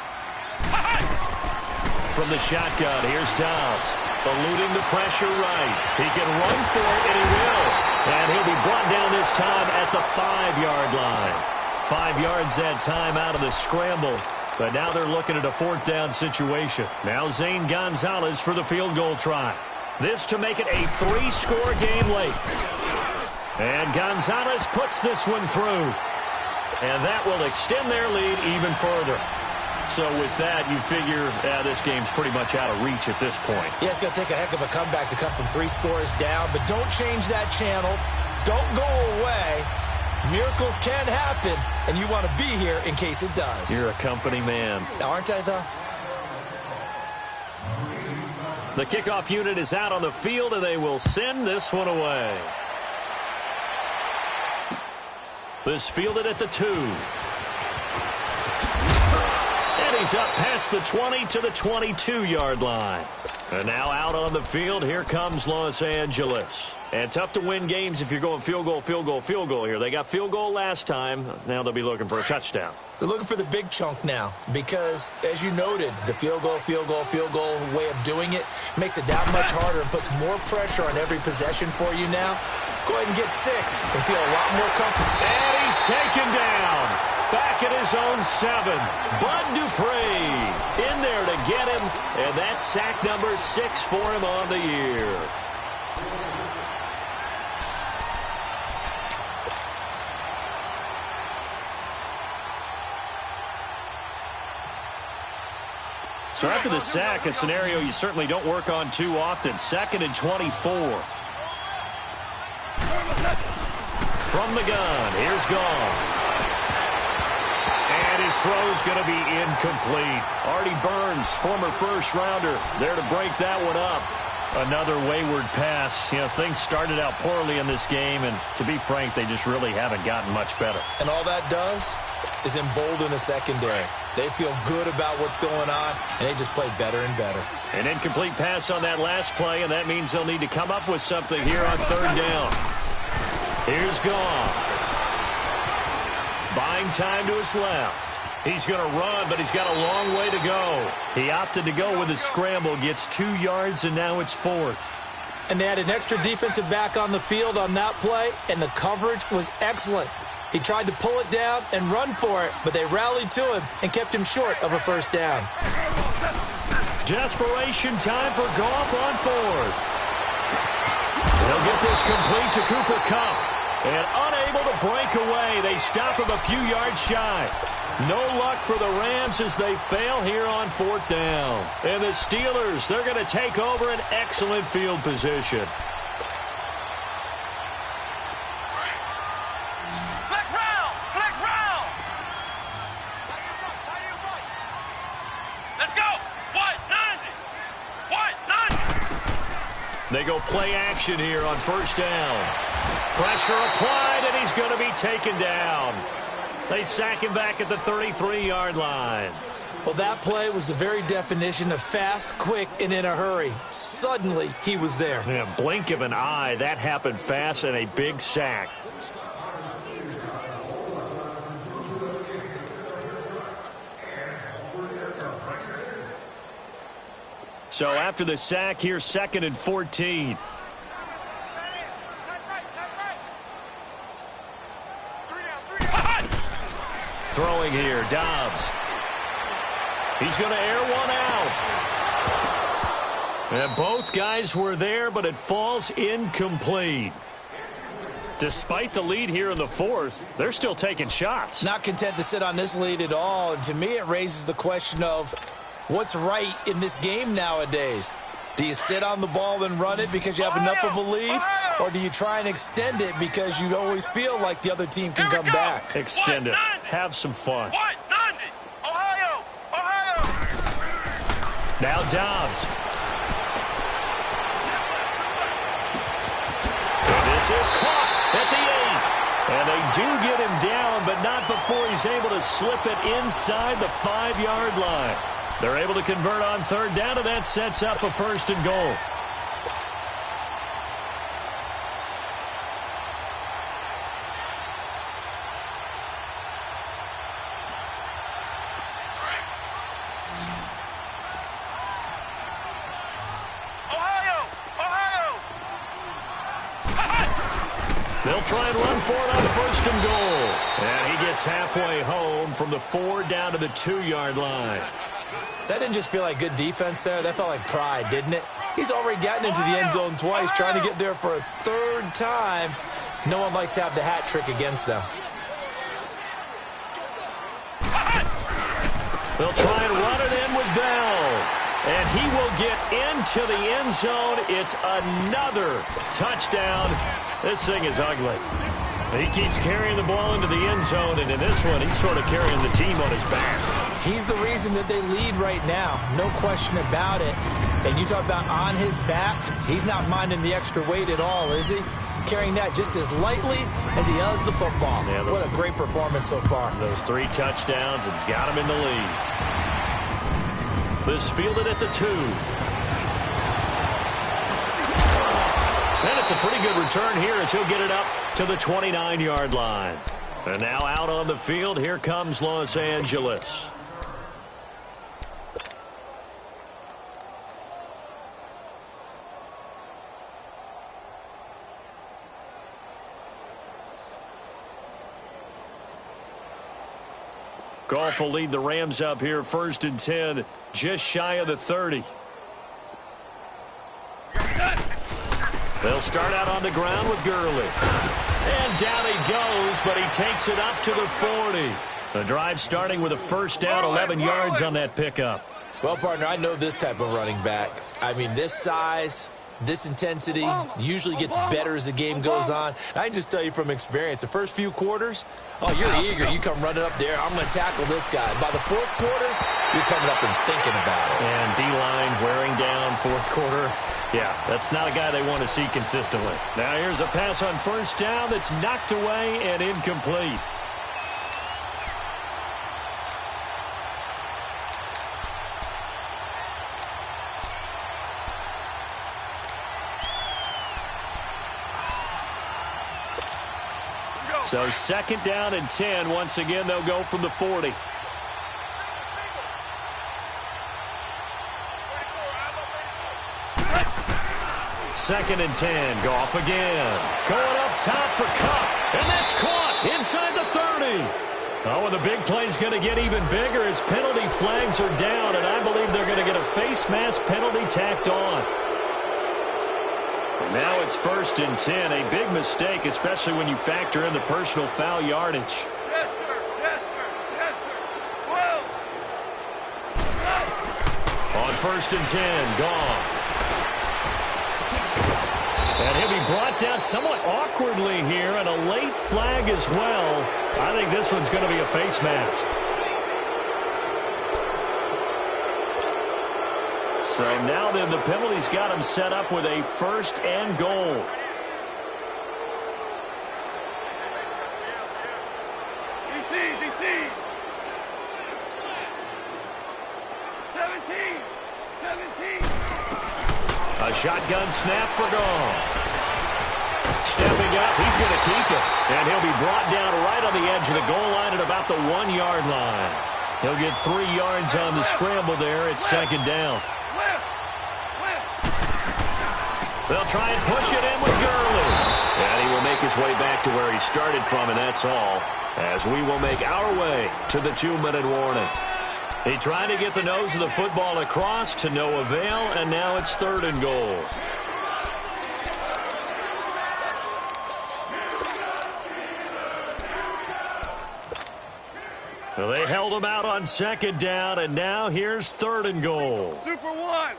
From the shotgun, here's Dobbs. Eluding the pressure right. He can run for it, and he will. And he'll be brought down this time at the 5-yard line. 5 yards that time out of the scramble. But now they're looking at a fourth down situation. Now Zane Gonzalez for the field goal try. This to make it a 3-score game late. And Gonzalez puts this one through. And that will extend their lead even further. So with that, you figure this game's pretty much out of reach at this point. Yeah, it's going to take a heck of a comeback to come from 3 scores down, but don't change that channel. Don't go away. Miracles can happen, and you want to be here in case it does. You're a company man. Aren't I, though? The kickoff unit is out on the field, and they will send this one away. This fielded at the 2. And he's up past the 20 to the 22-yard line. And now out on the field, here comes Los Angeles. And tough to win games if you're going field goal, field goal, field goal here. They got field goal last time. Now they'll be looking for a touchdown. They're looking for the big chunk now because, as you noted, the field goal way of doing it makes it that much harder and puts more pressure on every possession for you now. Go ahead and get 6 and feel a lot more comfortable. And he's taken down. Back at his own 7. Bud Dupree in there to get him. And that's sack number 6 for him on the year. So after the sack, a scenario you certainly don't work on too often. 2nd and 24. From the gun, here's Goff. And his throw's going to be incomplete. Artie Burns, former first-rounder, there to break that one up. Another wayward pass. You know, things started out poorly in this game, and to be frank, they just really haven't gotten much better. And all that does is embolden a secondary. They feel good about what's going on, and they just play better and better. An incomplete pass on that last play, and that means they'll need to come up with something here on third down. Here's Goff. Buying time to his left. He's going to run, but he's got a long way to go. He opted to go with a scramble, gets 2 yards, and now it's 4th. And they had an extra defensive back on the field on that play, and the coverage was excellent. He tried to pull it down and run for it, but they rallied to him and kept him short of a first down. Desperation time for Goff on 4th. They'll get this complete to Cooper Kupp. And unable to break away, they stop him a few yards shy. No luck for the Rams as they fail here on 4th down. And the Steelers, they're going to take over an excellent field position. Flex round! Flex round! Let's go! White 90! White 90! They go play action here on first down. Pressure applied, and he's going to be taken down. They sack him back at the 33-yard line. Well, that play was the very definition of fast, quick, and in a hurry. Suddenly, he was there. Yeah, blink of an eye, that happened fast, and a big sack. So after the sack, here's 2nd and 14. Throwing here, Dobbs. He's going to air one out. And both guys were there, but it falls incomplete. Despite the lead here in the 4th, they're still taking shots. Not content to sit on this lead at all. And to me, it raises the question of what's right in this game nowadays. Do you sit on the ball and run it because you have enough of a lead? Or do you try and extend it because you always feel like the other team can come back? Extend it. Have some fun. Ohio! Ohio! Now Dobbs. This is caught at the 8. And they do get him down, but not before he's able to slip it inside the 5-yard line. They're able to convert on 3rd down, and that sets up a 1st and goal. They'll try and run for it on 1st and goal. And he gets halfway home from the 4 down to the 2-yard line. That didn't just feel like good defense there. That felt like pride, didn't it? He's already gotten into the end zone twice, trying to get there for a 3rd time. No one likes to have the hat trick against them. They'll try and run it in with Bell. And he will get into the end zone. It's another touchdown. This thing is ugly. He keeps carrying the ball into the end zone, and in this one, he's sort of carrying the team on his back. He's the reason that they lead right now. No question about it. And you talk about on his back, he's not minding the extra weight at all, is he? Carrying that just as lightly as he does the football. Yeah, what a great performance so far. Those 3 touchdowns has got him in the lead. This fielded at the 2. And it's a pretty good return here as he'll get it up to the 29-yard line. And now out on the field, here comes Los Angeles. Goff will lead the Rams up here 1st and 10, just shy of the 30. They'll start out on the ground with Gurley. And down he goes, but he takes it up to the 40. The drive starting with a 1st down, 11 yards on that pickup. Well, partner, I know this type of running back. I mean, this size, this intensity usually gets better as the game goes on. I can just tell you from experience, the first few quarters, oh, you're eager. You come running up there. I'm going to tackle this guy. By the 4th quarter, you're coming up and thinking about it. And D-line wearing down 4th quarter. Yeah, that's not a guy they want to see consistently. Now here's a pass on 1st down that's knocked away and incomplete. So 2nd down and 10. Once again, they'll go from the 40. Second and 10. Goff again. Going up top for Kupp. And that's caught inside the 30. Oh, and the big play's going to get even bigger as penalty flags are down, and I believe they're going to get a face mask penalty tacked on. And now it's 1st and 10. A big mistake, especially when you factor in the personal foul yardage. Yes, sir. Yes, sir. Yes, sir. On 1st and 10, Goff. And he'll be brought down somewhat awkwardly here, and a late flag as well. I think this one's going to be a face mask. So now then the penalty's got him set up with a 1st and goal. DC. 17. A shotgun snap for Goff. Stepping up, he's going to keep it. And he'll be brought down right on the edge of the goal line at about the 1-yard line. He'll get 3 yards on the scramble there at 2nd down. They'll try and push it in with Gurley. And he will make his way back to where he started from, and that's all, as we will make our way to the 2-minute warning. He tried to get the nose of the football across to no avail, and now it's 3rd and goal. Well, they held him out on 2nd down, and now here's 3rd and goal. Super one.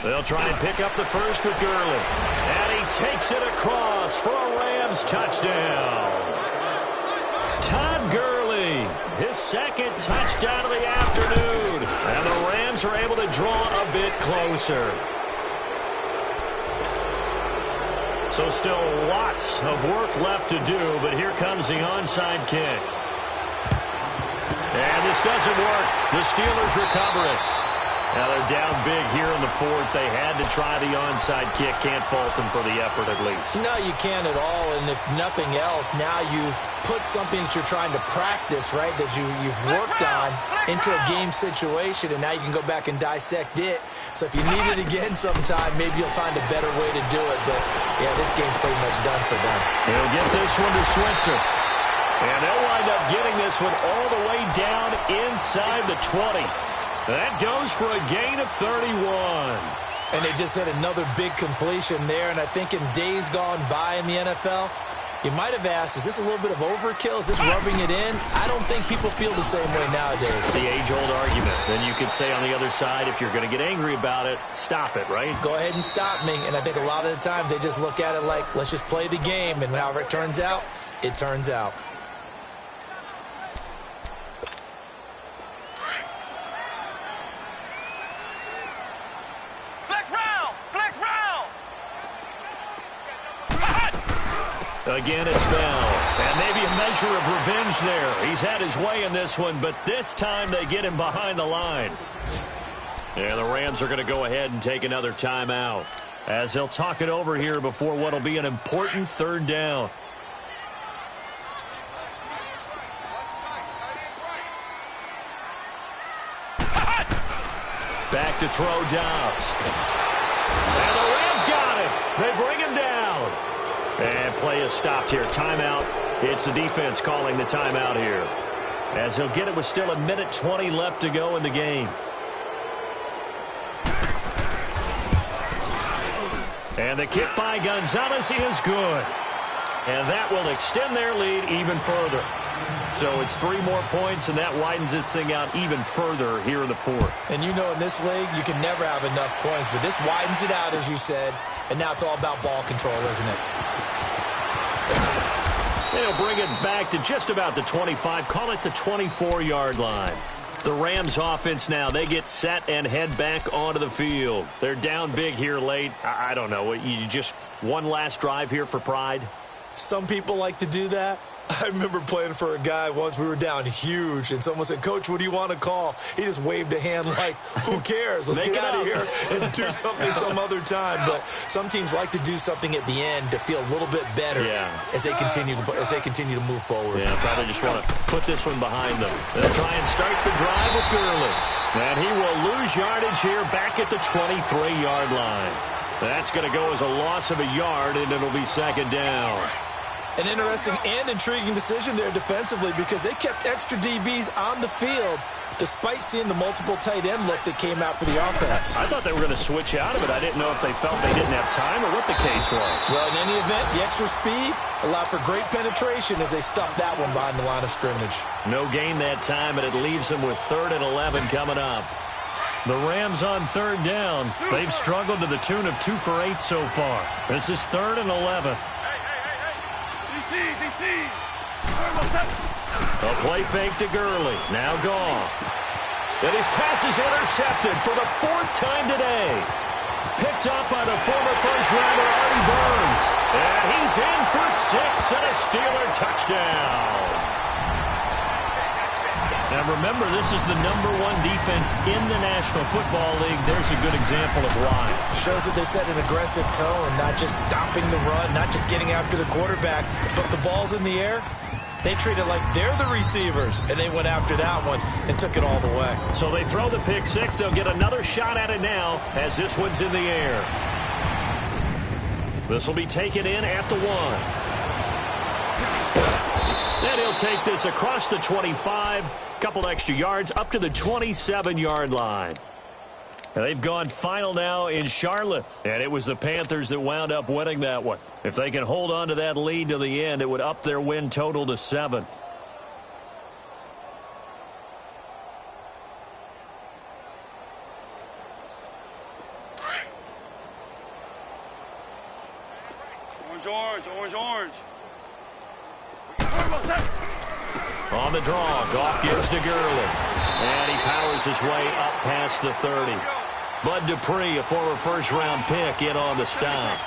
They'll try and pick up the first with Gurley. And he takes it across for a Rams touchdown. Todd Gurley, his 2nd touchdown of the afternoon. And the Rams are able to draw a bit closer. So still lots of work left to do, but here comes the onside kick. And this doesn't work. The Steelers recover it. Now they're down big here in the 4th. They had to try the onside kick. Can't fault them for the effort at least. No, you can't at all. And if nothing else, now you've put something that you're trying to practice, right, that you've worked on into a game situation, and now you can go back and dissect it. So if you need it again sometime, maybe you'll find a better way to do it. But, yeah, this game's pretty much done for them. They'll get this one to Switzer. And they'll wind up getting this one all the way down inside the 20. That goes for a gain of 31. And they just hit another big completion there. And I think in days gone by in the NFL, you might have asked, is this a little bit of overkill? Is this rubbing it in? I don't think people feel the same way nowadays. The age-old argument. Then you could say on the other side, if you're going to get angry about it, stop it, right? Go ahead and stop me. And I think a lot of the times they just look at it like, let's just play the game. And however it turns out, it turns out. Again, it's Bell. And maybe a measure of revenge there. He's had his way in this one, but this time they get him behind the line. And the Rams are going to go ahead and take another timeout, as they'll talk it over here before what will be an important 3rd down. Back to throw Dobbs. And the Rams got him. They bring him down. And play is stopped here. Timeout. It's the defense calling the timeout here, as he'll get it with still 1:20 left to go in the game. And the kick by Gonzalez is good. And that will extend their lead even further. So it's 3 more points, and that widens this thing out even further here in the 4th. And you know, in this league, you can never have enough points, but this widens it out, as you said, and now it's all about ball control, isn't it? They'll bring it back to just about the 25, call it the 24-yard line. The Rams offense now, they get set and head back onto the field. They're down big here late. I don't know, you just one last drive here for pride? Some people like to do that. I remember playing for a guy once. We were down huge, and someone said, "Coach, what do you want to call?" He just waved a hand like, who cares? Let's get out of here and do something some other time. But some teams like to do something at the end to feel a little bit better as they continue to move forward. Yeah, probably just want to put this one behind them. They'll try and start the drive with Gurley. And he will lose yardage here back at the 23-yard line. That's going to go as a loss of a yard, and it'll be 2nd down. An interesting and intriguing decision there defensively, because they kept extra DBs on the field despite seeing the multiple tight end look that came out for the offense. I thought they were going to switch out of it. I didn't know if they felt they didn't have time or what the case was. Well, in any event, the extra speed allowed for great penetration as they stuffed that one behind the line of scrimmage. No gain that time, and it leaves them with 3rd and 11 coming up. The Rams on 3rd down. They've struggled to the tune of 2 for 8 so far. This is 3rd and 11. DC. A play fake to Gurley. Now Goff. And his pass is intercepted for the 4th time today. Picked up by the former first-rounder Artie Burns. And he's in for 6 and a Steeler touchdown. Now remember, this is the #1 defense in the National Football League. There's a good example of why. Shows that they set an aggressive tone, not just stopping the run, not just getting after the quarterback, but the ball's in the air. They treat it like they're the receivers, and they went after that one and took it all the way. So they throw the pick six. They'll get another shot at it now as this one's in the air. This will be taken in at the 1. And he'll take this across the 25, couple extra yards up to the 27-yard line. They've gone final now in Charlotte, and it was the Panthers that wound up winning that one. If they can hold on to that lead to the end, it would up their win total to 7. Orange. On the draw, Goff gives to Gurley. And he powers his way up past the 30. Bud Dupree, a former first-round pick, in on the stop.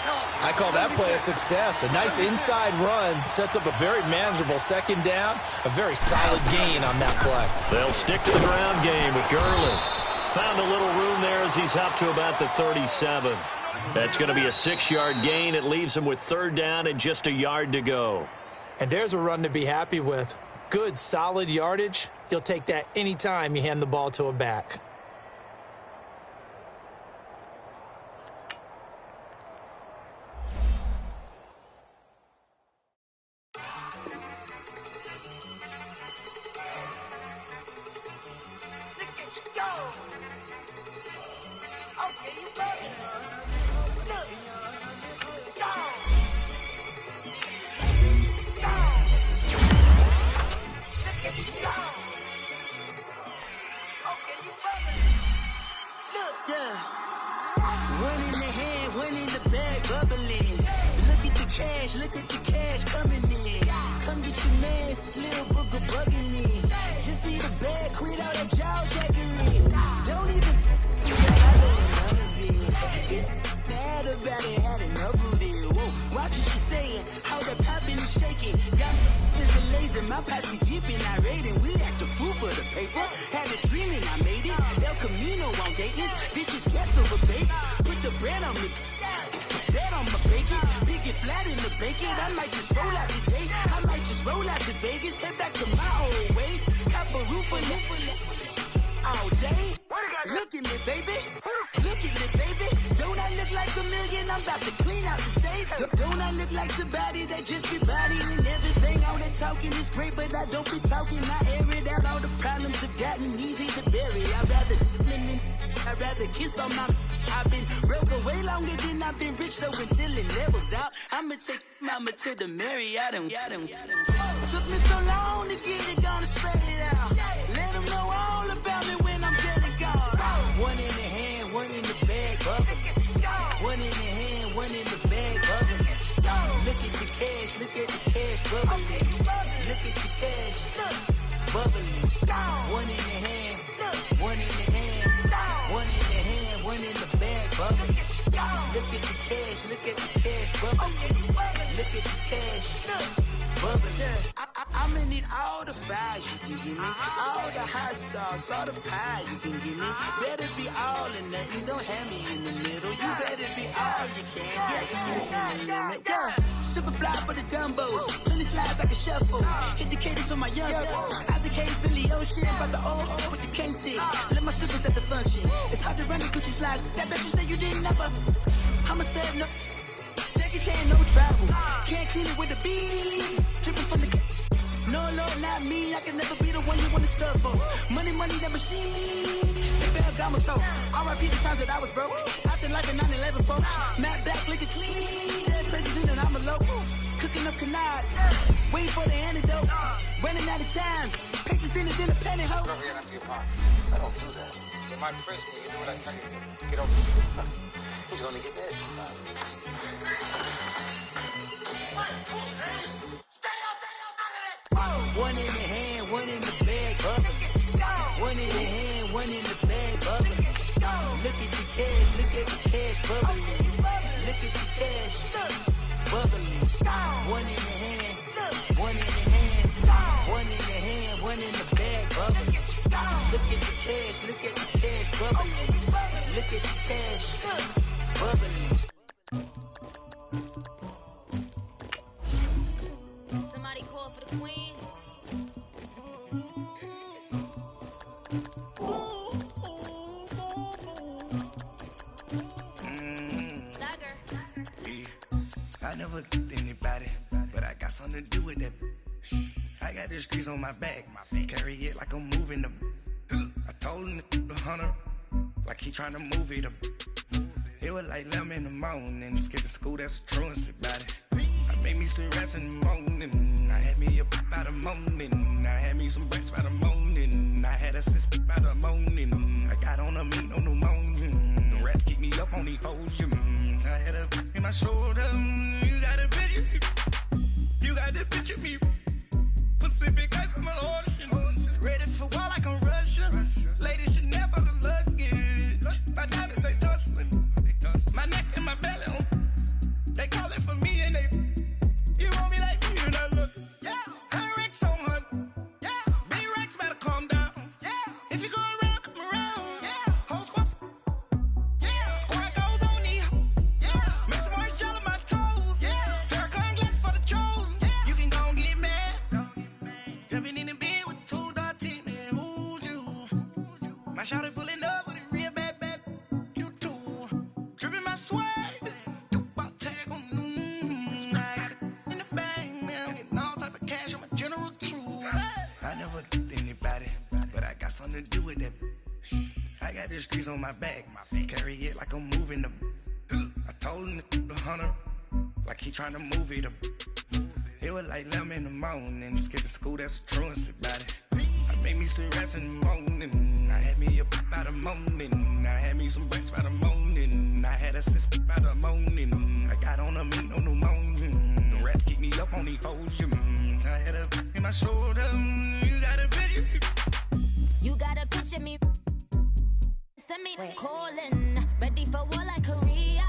I call that play a success. A nice inside run sets up a very manageable second down. A very solid gain on that play. They'll stick to the ground game with Gurley. Found a little room there as he's up to about the 37. That's going to be a 6-yard gain. It leaves him with third down and just a yard to go. And there's a run to be happy with. Good, solid yardage. You'll take that anytime you hand the ball to a back. My posse deep and irate, and we act a fool for the paper. Had a dream and I made it. El Camino on Dayton's. Bitches guess over bait. Put the bread on me. That on my bacon. Big it flat in the bacon. I might just roll out today. I might just roll out to Vegas. Head back to my old ways. Cop a roof for all day. Look at me, baby. Look at me, baby. Don't I look like a million? I'm about to clean out the safe. Don't I look like somebody that just be bodying everything? All that talking is great, but I don't be talking. I air it out. All the problems have gotten easy to bury. I'd rather kiss on my... I've been broke away longer than I've been rich, so until it levels out, I'ma take mama to the Marriott and took me so long to get it, gonna spread it out. Let them know all about me when I'm dead and gone. One in the hand, one in the bag, bubbling. One in the hand, one in the bag, bubbling. Look at the cash, bubbling. Look at the cash, bubbling. One in the hand, one in the hand, one in the hand, one in the bag, bubbling. Look at the cash, bubbling. Look at the cash, bubbling. I'ma need all the fries you can give me, all the hot sauce, all the pie you can give me. Better be all or nothing, don't have me in the middle. You better be all you can, yeah, you can be limit. Yeah, super fly for the Dumbos, plenty slides like a shuffle. Hit the cadence on my young Isaac Hayes, Billy Ocean, but the old with the cane stick. Let my slippers at the function. It's hard to run the Gucci slides. That bet you say you didn't never. I'm a step no. Jackie Chan, no travel. Can't clean it with the beat. Dripping from the. No, Lord, not me. I can never be the one you want to stuff for. Money, that machine. They fell down my stove. R.I.P. the times that I was broke. Acting like a 9/11 folks. Matte back, liquor clean. Dead places in and I'm a local. Cooking up canard. Waiting for the antidote. Running out of time. Pictures in the penny hoe. Over here after your party. I don't do that. In my prison, you do what I tell you to. Get over. He's gonna get this. One in the hand, one in the bag, bubbling. One in the hand, one in the bag, bubbling. Look at the cash, bubbling. Look at the cash, bubbling. One in the hand, one in the hand, one in the hand, one in the bag, bubbling. Look at the cash, bubbling. Look at the cash, bubbling. Somebody call for the queen. I never anybody, but I got something to do with that. I got the streets on my back, carry it like I'm moving the. I told him the hunter, like he trying to move it up. It was like 11 in the morning, skipping school, that's a truancy about it. I made me some rest in the morning, I had me up by the morning. I had me some breaks by the morning, I had a sis by the morning. I got on a meat on the morning, the rats keep me up on the podium. I had a in my shoulder, you got a picture me, you got the picture me. Pacific ice on my ocean, ready for war like I'm Russia. Ladies should never the luggage, my diamonds they tussling. My neck and my belly on. They call it for me and they. You want me like me and I look. Yeah. Her Rex on her. Yeah. B-Rex better calm down. Yeah. If you go around, come around. Yeah. Whole squad. Yeah. Squad goes on me. Yeah. Make some orange gel on my toes. Yeah. Farrakhan glass for the chosen. Yeah. You can go and get mad. Jumping in the bed with the 2 dot team. Man, who's you? My shawty pulling up with a real bad. You too. Dripping my swag. Do about tag on. I got it in the bag, man. I'm getting all type of cash. I'm a general true. I never did anybody, but I got something to do with that. I got the streets on my back, carry it like I'm moving the. I told him the hunter, like he trying to move it up. It was like 11 in the morning, skipping school, that's a truancy about it. I made me some rest in the morning, I had me up by the morning. I had me some breaks by the morning, I had a sis by the morning. I got on a meat on the morning, the rats keep me up on the podium. I had a in my shoulder, you got a picture me. You got a picture me. Send me calling, ready for war like Korea.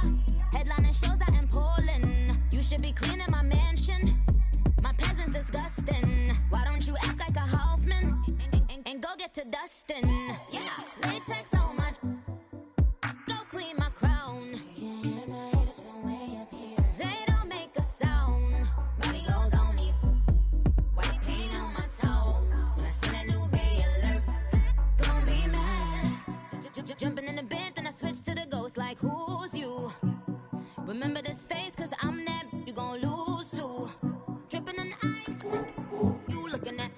Headlining shows out in Poland. You should be cleaning my mansion. My peasants disgusting. Why don't you act like a Hoffman and go get to dustin'? Yeah, latex on my. Go clean my crown. Can't hear the haters from way up here. They don't make a sound. Body goes on these. White paint on my toes. When I see that new Bay alert, gon' be mad. Jumping in the bed, then I switch to the ghost like who's you? Remember this face, cause I'm that you gon' lose too. Dripping in ice, you looking at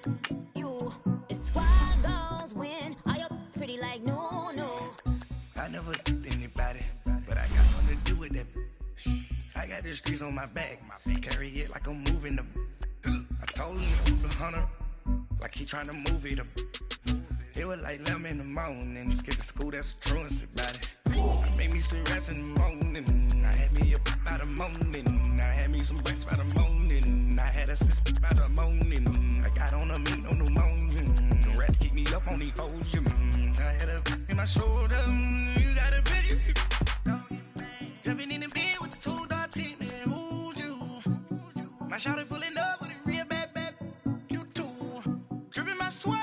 you. It's squad goals win. Are you pretty like no? I never did anybody, but I got something to do with that. I got the streets on my back, carry it like I'm moving the. I told him the hunter, like he trying to move it up. It was like 11 in the morning, skipping school, that's a truancy about it. I made me some rest in the morning, I had me up by the morning. I had me some breaks by the morning, I had a sis by the morning. I got on a meat on the morning, the rats keep me up on the podium. I had a in my shoulder, you got a picture. Jumping in the bed with the 2 dot team, man, who's you? My shawty pulling up with a real bad. You too. Dripping my swag.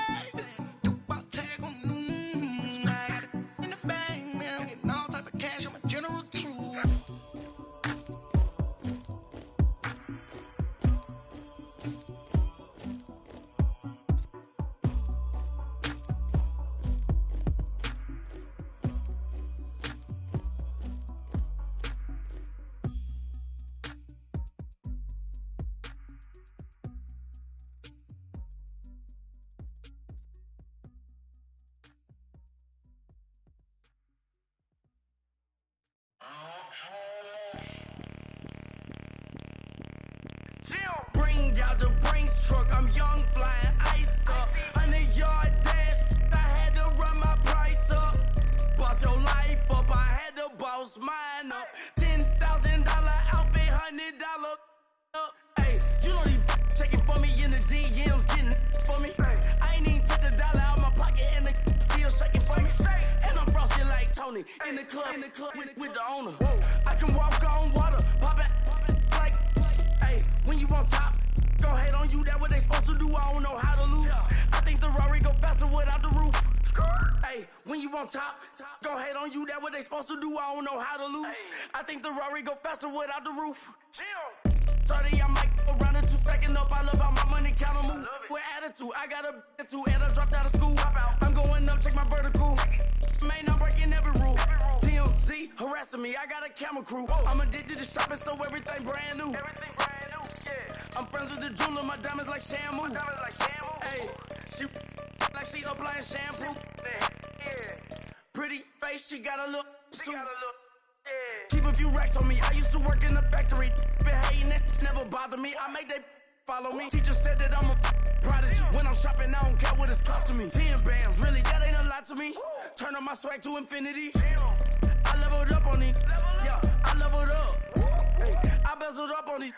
Bring out the Brinks truck, I'm young, flying ice up. 100-yard dash, I had to run my price up. Boss your life up, I had to boss mine up. $10,000 outfit, $100 up. Hey, you know these checking for me in the DMs, getting for me. I ain't even took the dollar out my pocket and the still shaking for me. And I'm frosty like Tony in the club with the owner. I can walk on water, pop it like, hey, when you on top. Gon' hate on you, that what they supposed to do, I don't know how to lose. I think the Rari go faster without the roof. Hey, when you on top, gon' hate on you, that what they supposed to do, I don't know how to lose. I think the Rari go faster without the roof. 30, I might go around the YouTube stacking up, I love how my money count on move. With attitude, I got a attitude, and I dropped out of school. I'm going up, check my vertical. Man, I'm breaking every rule. TMZ harassing me, I got a camera crew. I'm addicted to shopping, so everything brand new. I'm friends with the jeweler, my diamonds like shampoo. Hey, she like she applying shampoo. Pretty face, she got a look too. Keep a few racks on me. I used to work in the factory. Been hating it, never bother me. I make they follow me. Teacher said that I'm a prodigy. When I'm shopping, I don't care what it's costing me. 10 bands, really, that ain't a lot to me. Turn up my swag to infinity. I leveled up on these. Yeah, I leveled up. Hey, I bezeled up on these.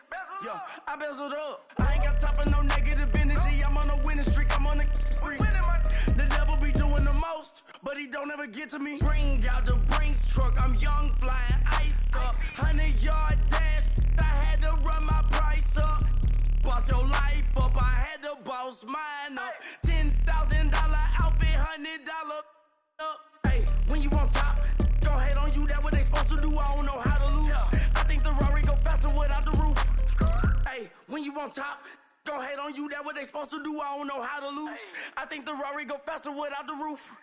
Yeah, I bezeled up. I ain't got time for no negative energy. I'm on a winning streak. I'm on a spree. The devil be doing the most, but he don't ever get to me. Bring out the Brinks truck. I'm young, flying, iced up. 100-yard dash. I had to run my price up. Boss your life up. I had to boss mine up. $10,000 outfit, $100 up. Hey, when you on top, gon' hate on you. That what they supposed to do. I don't know how to lose. I think the Rari go faster without the roof. Hey, when you on top, gon' hate on you. That what they supposed to do. I don't know how to lose. I think the Rari go faster without the roof.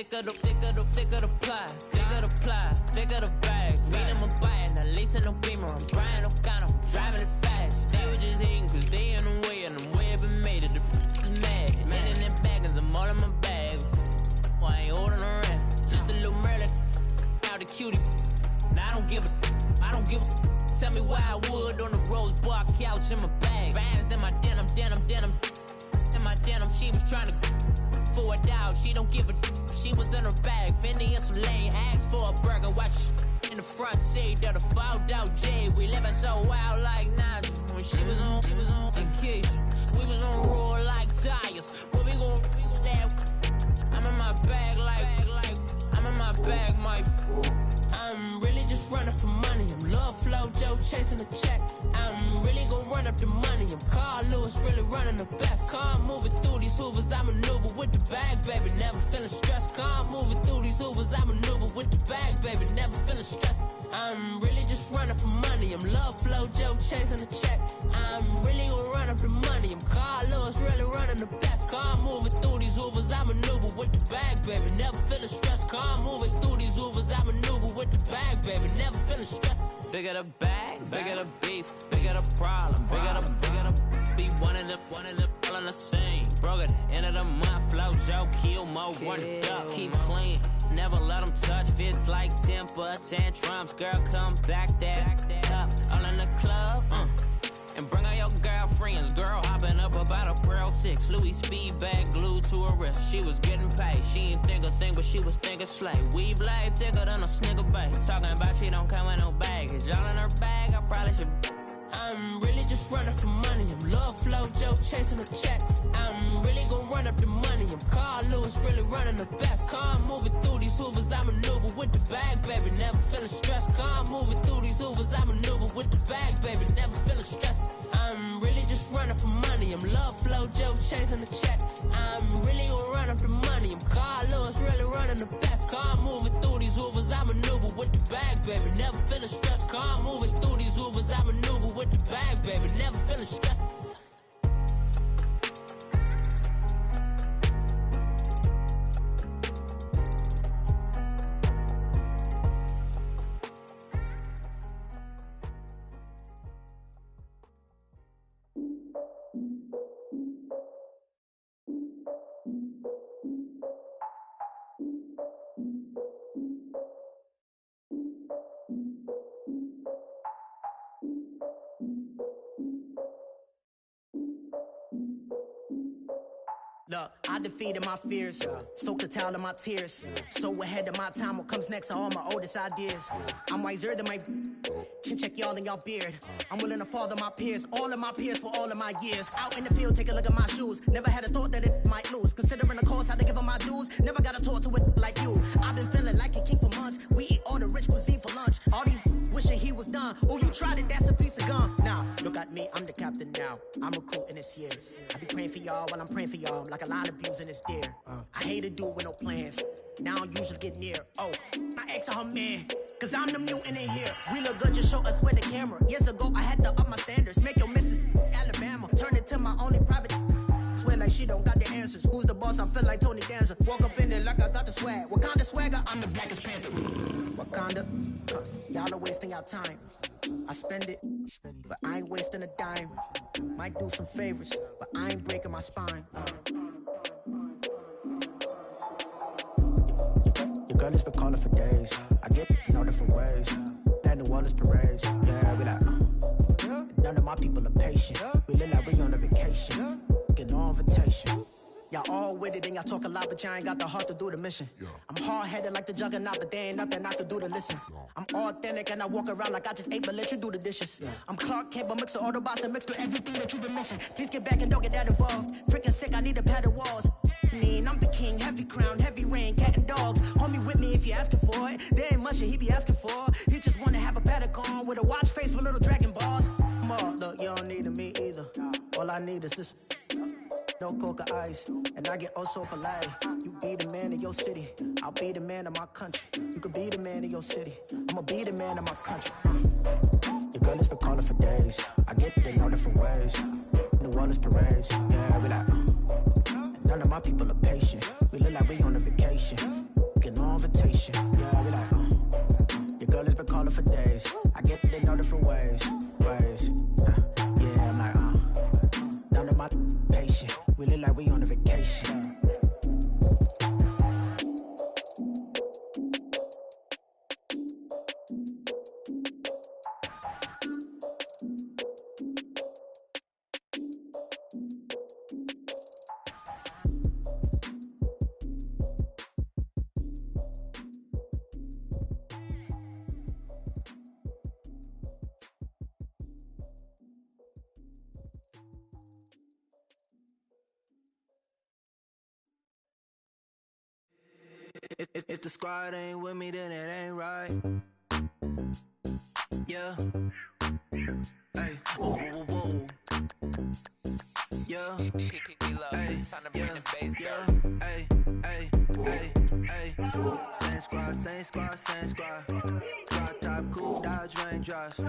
Thicker the pie, thicker the bag. Mean I'm a buying, at least in no beamer. I'm Brian O'Connor, I'm driving it fast. They were just hating cause they in the way, and I'm way up and made it. The is mad. Man in them baggins, I'm all in my bag. I ain't holding around. Just a little Merlin, out the cutie. Now I don't give a. Tell me why I would on the rose bar couch in my bag. Bands in my denim. In my denim, she was trying to for a doubt. She don't give a. She was in her bag, Fendi and some lane. Asked for a burger, watch in the front seat of the fouled out J. We living so wild like Nas. When she was on vacation, we was on roll like tires. What we gon' let? I'm in my bag like I'm in my bag, Mike. I'm really just running for money. I'm Love Flow Joe chasing the check. I'm really gon' run up the money. I'm Carl Lewis, really running the best. Car moving through these hoovers, I maneuver with the bag, baby. Never feeling stressed. Car moving through these hoovers, I maneuver with the bag, baby. Never feeling stressed. I'm really just running for money. I'm Love Flow Joe chasing the check. I'm really gon' run up the money. I'm Carl Lewis, really running the best. Car moving through these hoovers, I maneuver with the bag, baby. Never feeling stressed. Car moving through these hoovers, I maneuver with the bag, baby. Never feeling stressed. Bigger the bag, bigger the beef, bigger the problem, bigger the be one of the all in the same. Broke at the end of the month, flow Joe, kill mo, run it up, keep clean. Never let them touch, fits like temper tantrums. Girl, come back that up, all in the club, and bring all your girlfriends. Girl hopping up about a Pearl 6 Louis speed bag glued to her wrist. She was getting paid, she ain't think a thing, but she was thinking slay. We blade thicker than a snigger bag. Talking about she don't come with no baggage. All in her bag, I probably should. I'm really just running for money. I'm Love Flow Joe chasing a check. I'm really gon' run up the money. I'm Carl Lewis, really running the best. Car moving through these hoovers, I maneuver with the bag, baby. Never feeling stressed. Car moving through these hoovers, I maneuver with the bag, baby. Never feeling stressed. I'm really just running for money. I'm Love Flow Joe chasing the check. I'm really gon' run up the money. I'm Carl Lewis, really running the best. Car moving through these hoovers, I maneuver with the bag, baby. Never feeling stressed. Car moving through these hoovers, I maneuver with the bag, baby. Never feeling stressed. Look, I defeated my fears, soaked a towel in my tears. So ahead of my time, what comes next are all my oldest ideas. I'm wiser than my chin check y'all in y'all beard. I'm willing to father my peers, all of my peers for all of my years. Out in the field, take a look at my shoes. Never had a thought that it might lose. Considering the cost, I had to give them my dues. Never got a talk to it like you. I've been feeling like a king for months. We eat all the rich cuisine for lunch. All these wishing he was done. Oh, you tried it, that's a piece of gum. Now, look at me, I'm the captain now. I'm recruiting this year. I be praying for y'all while I'm praying for y'all. Like a line of abusing this deer. I hate a dude with no plans. Now I usually get near. Oh, I ex her man. Cause I'm the mutant in here. We look good, just show us where the camera. Years ago, I had to up my standards. Make your missus Alabama. Turn it to my only private. Swear like she don't got the answers. Who's the boss? I feel like Tony Danza. Walk up in there like I got the swag. Wakanda swagger, I'm the blackest panther. Wakanda, y'all are wasting your time. I spend it, but I ain't wasting a dime. Might do some favors, but I ain't breaking my spine. Your girl has been calling for days. I get in all different ways. That New Orleans parades. Yeah, we like, none of my people are patient. We look like we on a vacation. Get no invitation. Y'all all with it and y'all talk a lot, but y'all ain't got the heart to do the mission. I'm hard-headed like the juggernaut, but there ain't nothing I can do to listen. I'm authentic and I walk around like I just ate, but let you do the dishes. I'm Clark Kent, but mix the Autobots and mix with everything that you've been missing. Please get back and don't get that involved. Freaking sick, I need a padded walls. I'm the king, heavy crown, heavy rain, cat and dogs. Homie with me if you're asking for it. There ain't much that he be asking for. He just wanna have a paddock on with a watch face with little dragon balls. Look, you don't need me either. All I need is this. No coca ice, and I get oh so polite. You be the man of your city, I'll be the man of my country. You could be the man of your city, I'ma be the man of my country. Your girl has been calling for days. I get it in all different ways. New Orleans parades, yeah, we like. None of my people are patient. We look like we on a vacation. Get no invitation, yeah, we like. Your girl has been calling for days. I get it in all different ways. Yeah, I'm like, none of my patient. We look like we on a vacation. If the squad ain't with me, then it ain't right. Yeah. Hey. Whoa, whoa, whoa. Yeah. Hey. Yeah. Hey. Hey. Hey. Hey. Same squad, same squad, same squad. Drop top, cool, dodge raindrops.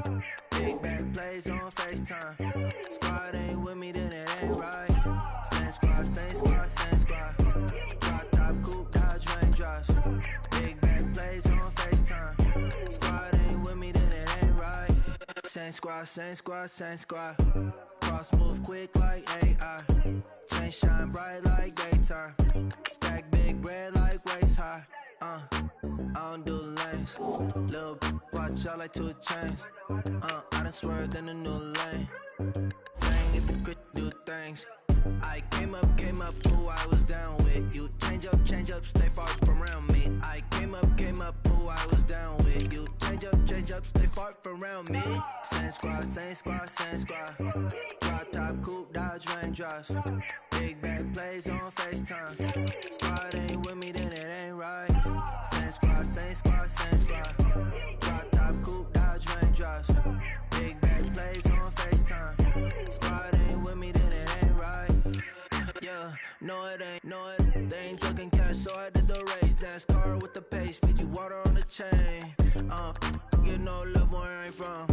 Big back plays on FaceTime. Squad ain't with me, then it ain't right. Same squad, same squad, same squad. Drop top, cool, dodge raindrops. Big back plays on FaceTime. Squad ain't with me, then it ain't right. Same squad, same squad, same squad. Cross move quick like AI. Chain shine bright like daytime. Stack big bread like waist high. I don't do lanes. Little watch out like 2 chains. I done swerved in a new lane. Playing at the grit, do things. I came up, who I was down with. You change up, stay far from around me. I came up, who I was down with. You change up, stay far from around me. Same squad, same squad, same squad. Drop top, coupe, dodge raindrops. Big back plays on FaceTime. Squad ain't with me, then it ain't right. Same squad, same squad, same squad. Drop top, coupe, dodge raindrops. Big back plays on FaceTime. Squad ain't with me, then it ain't right. Yeah, no it ain't, they ain't talking cash, so I did the race. NASCAR with the pace, feed you water on the chain. Get no love where I ain't from.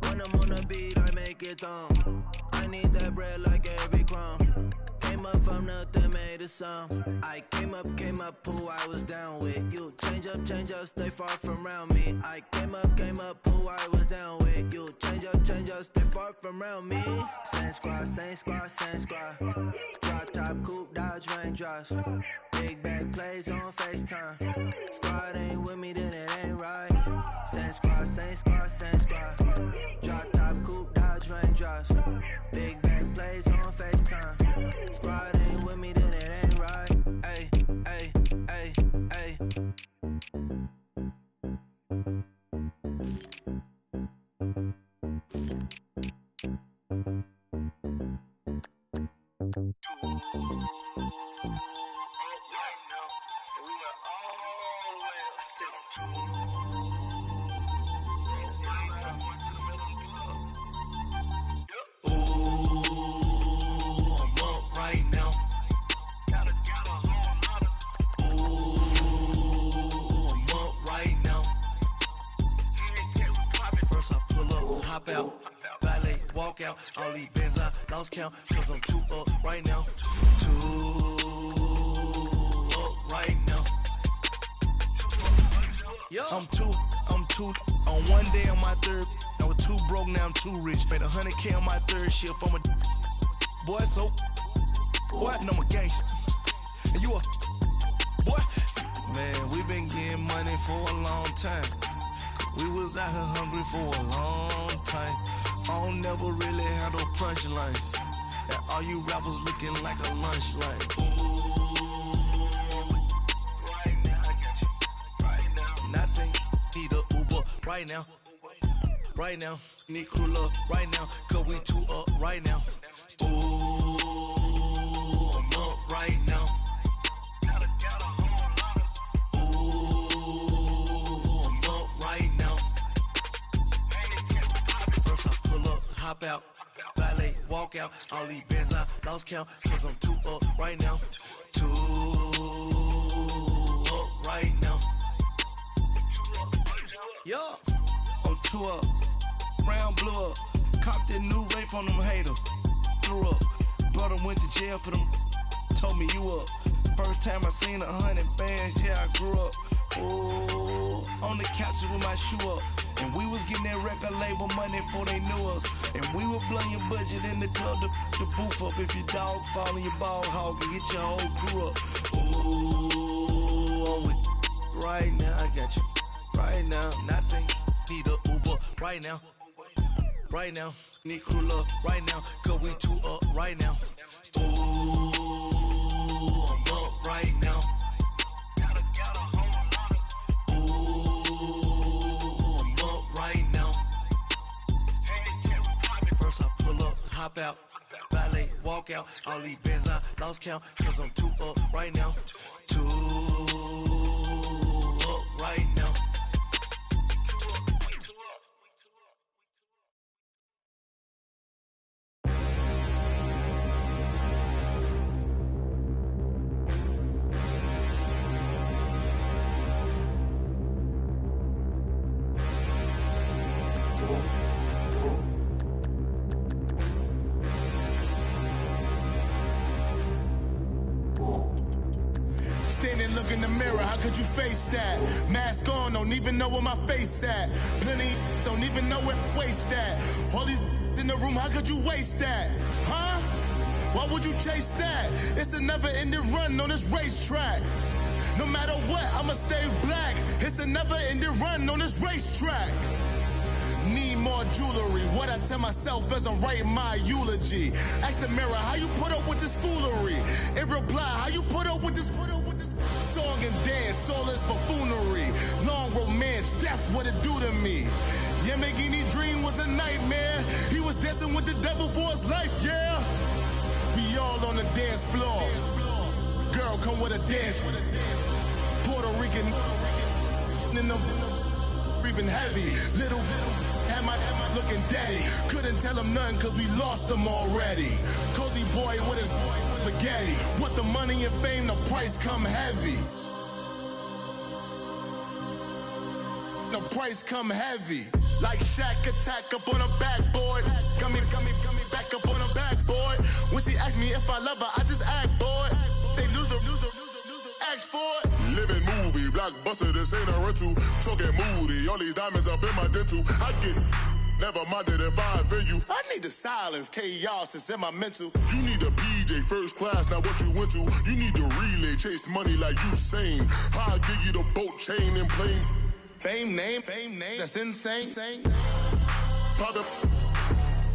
When I'm on the beat, I make it thumb. I need that bread like every crumb. Came up from nothing, made a sum. I came up, who I was down with. You change up, stay far from around me. I came up, who I was down with. You change up, stay far from around me. Same squad, same squad, same squad. Drop top, coupe, dodge raindrops. Big back plays on FaceTime. Squad ain't with me, then it ain't right. Same squad, same squad, same squad. Drop top, coupe, dodge raindrops. Big back plays on FaceTime. Squad ain't with me, then it out. All these bands I lost count, cause I'm too up right now. Too up right now. I'm too on one day on my third. I was too broke, now I'm too rich. Made 100K on my third shift. I'm a boy, so boy, and I'm a gangster. And you a boy. Man, we been getting money for a long time. We was out here hungry for a long time. I don't never really handle punchlines. And all you rappers looking like a lunch line. Right now, I got you. Right now. Nothing. Need a Uber right now. Right now. Need crew love right now. Cause we too up right now. Ooh, I'm up right now. Hop out, valet, walk out. All these bands I lost count, cause I'm too up right now. Too up right now. Yo, I'm too up. Round blew up. Copped that new rape on them haters. Threw up. Brother went to jail for them. Told me you up. First time I seen 100 bands, yeah, I grew up. Ooh, on the couches with my shoe up. And we was getting that record label money before they knew us. And we were blowing your budget in the club to boof up. If your dog fall in your ball hog and get your whole crew up. Ooh, I'm with right now, I got you. Right now, nothing. Need a Uber right now. Right now, need crew love right now. Cause we too up right now. Ooh, I'm up right now. Hop out, valet, walk out. All these bands I lost count, cause I'm too up right now. Too up right now. Look in the mirror, how could you face that? Mask on, don't even know where my face at. Plenty don't even know where waste at. All these in the room, how could you waste that? Huh? Why would you chase that? It's a never-ending run on this racetrack. No matter what, I'ma stay black. It's a never-ending run on this racetrack. Need more jewelry, what I tell myself as I'm writing my eulogy. Ask the mirror, how you put up with this foolery? In reply, how you put up with this song and dance, all this buffoonery. Long romance, death, what it do to me? Yamagini dream was a nightmare. He was dancing with the devil for his life, yeah. We all on the dance floor. Girl, come with a dance. Puerto Rican in the breathing heavy. Little had my looking daddy. Couldn't tell him nothing cause we lost him already. Cozy boy with his spaghetti. With the money and fame, the price come heavy. The price come heavy. Like Shaq attack up on a backboard. Gummy, back up on a backboard. When she asked me if I love her, I just act bored. Say loser, ask for it. Living movie, blockbuster, this ain't a rental. Talking moody, all these diamonds up in my dental. I get never minded if I offend you. I need the silence, chaos is in my mental. You need a PJ, first class, not what you went to. You need the relay, chase money like you sane. I'll give you the boat, chain, and plane. Fame name, that's insane. Pop up.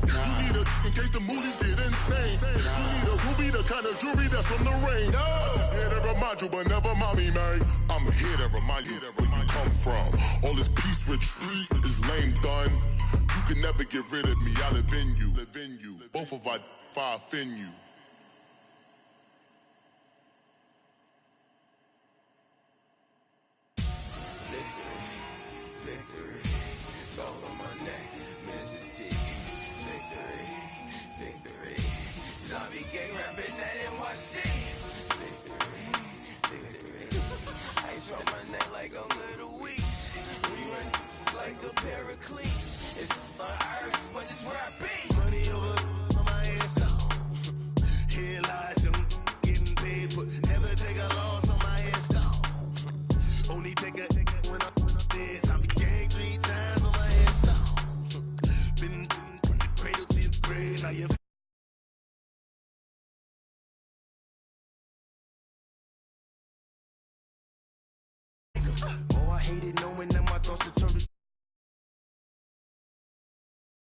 You need a in case the movies get insane. You need a ruby, the kind of jewelry that's from the rain. No. I'm just here to remind you, but never mind me, man. I'm here to remind you where you come from. All this peace retreat is lame done. You can never get rid of me. I live in you. Both of our fire offend you. Victory, gold on my neck, Mr. T. Victory, zombie gang rapping that NYC. Victory, ice on my neck like a little weak. We run like a paraclete. It's on earth, but it's where I be. Money over Now you. Oh, I hate it, no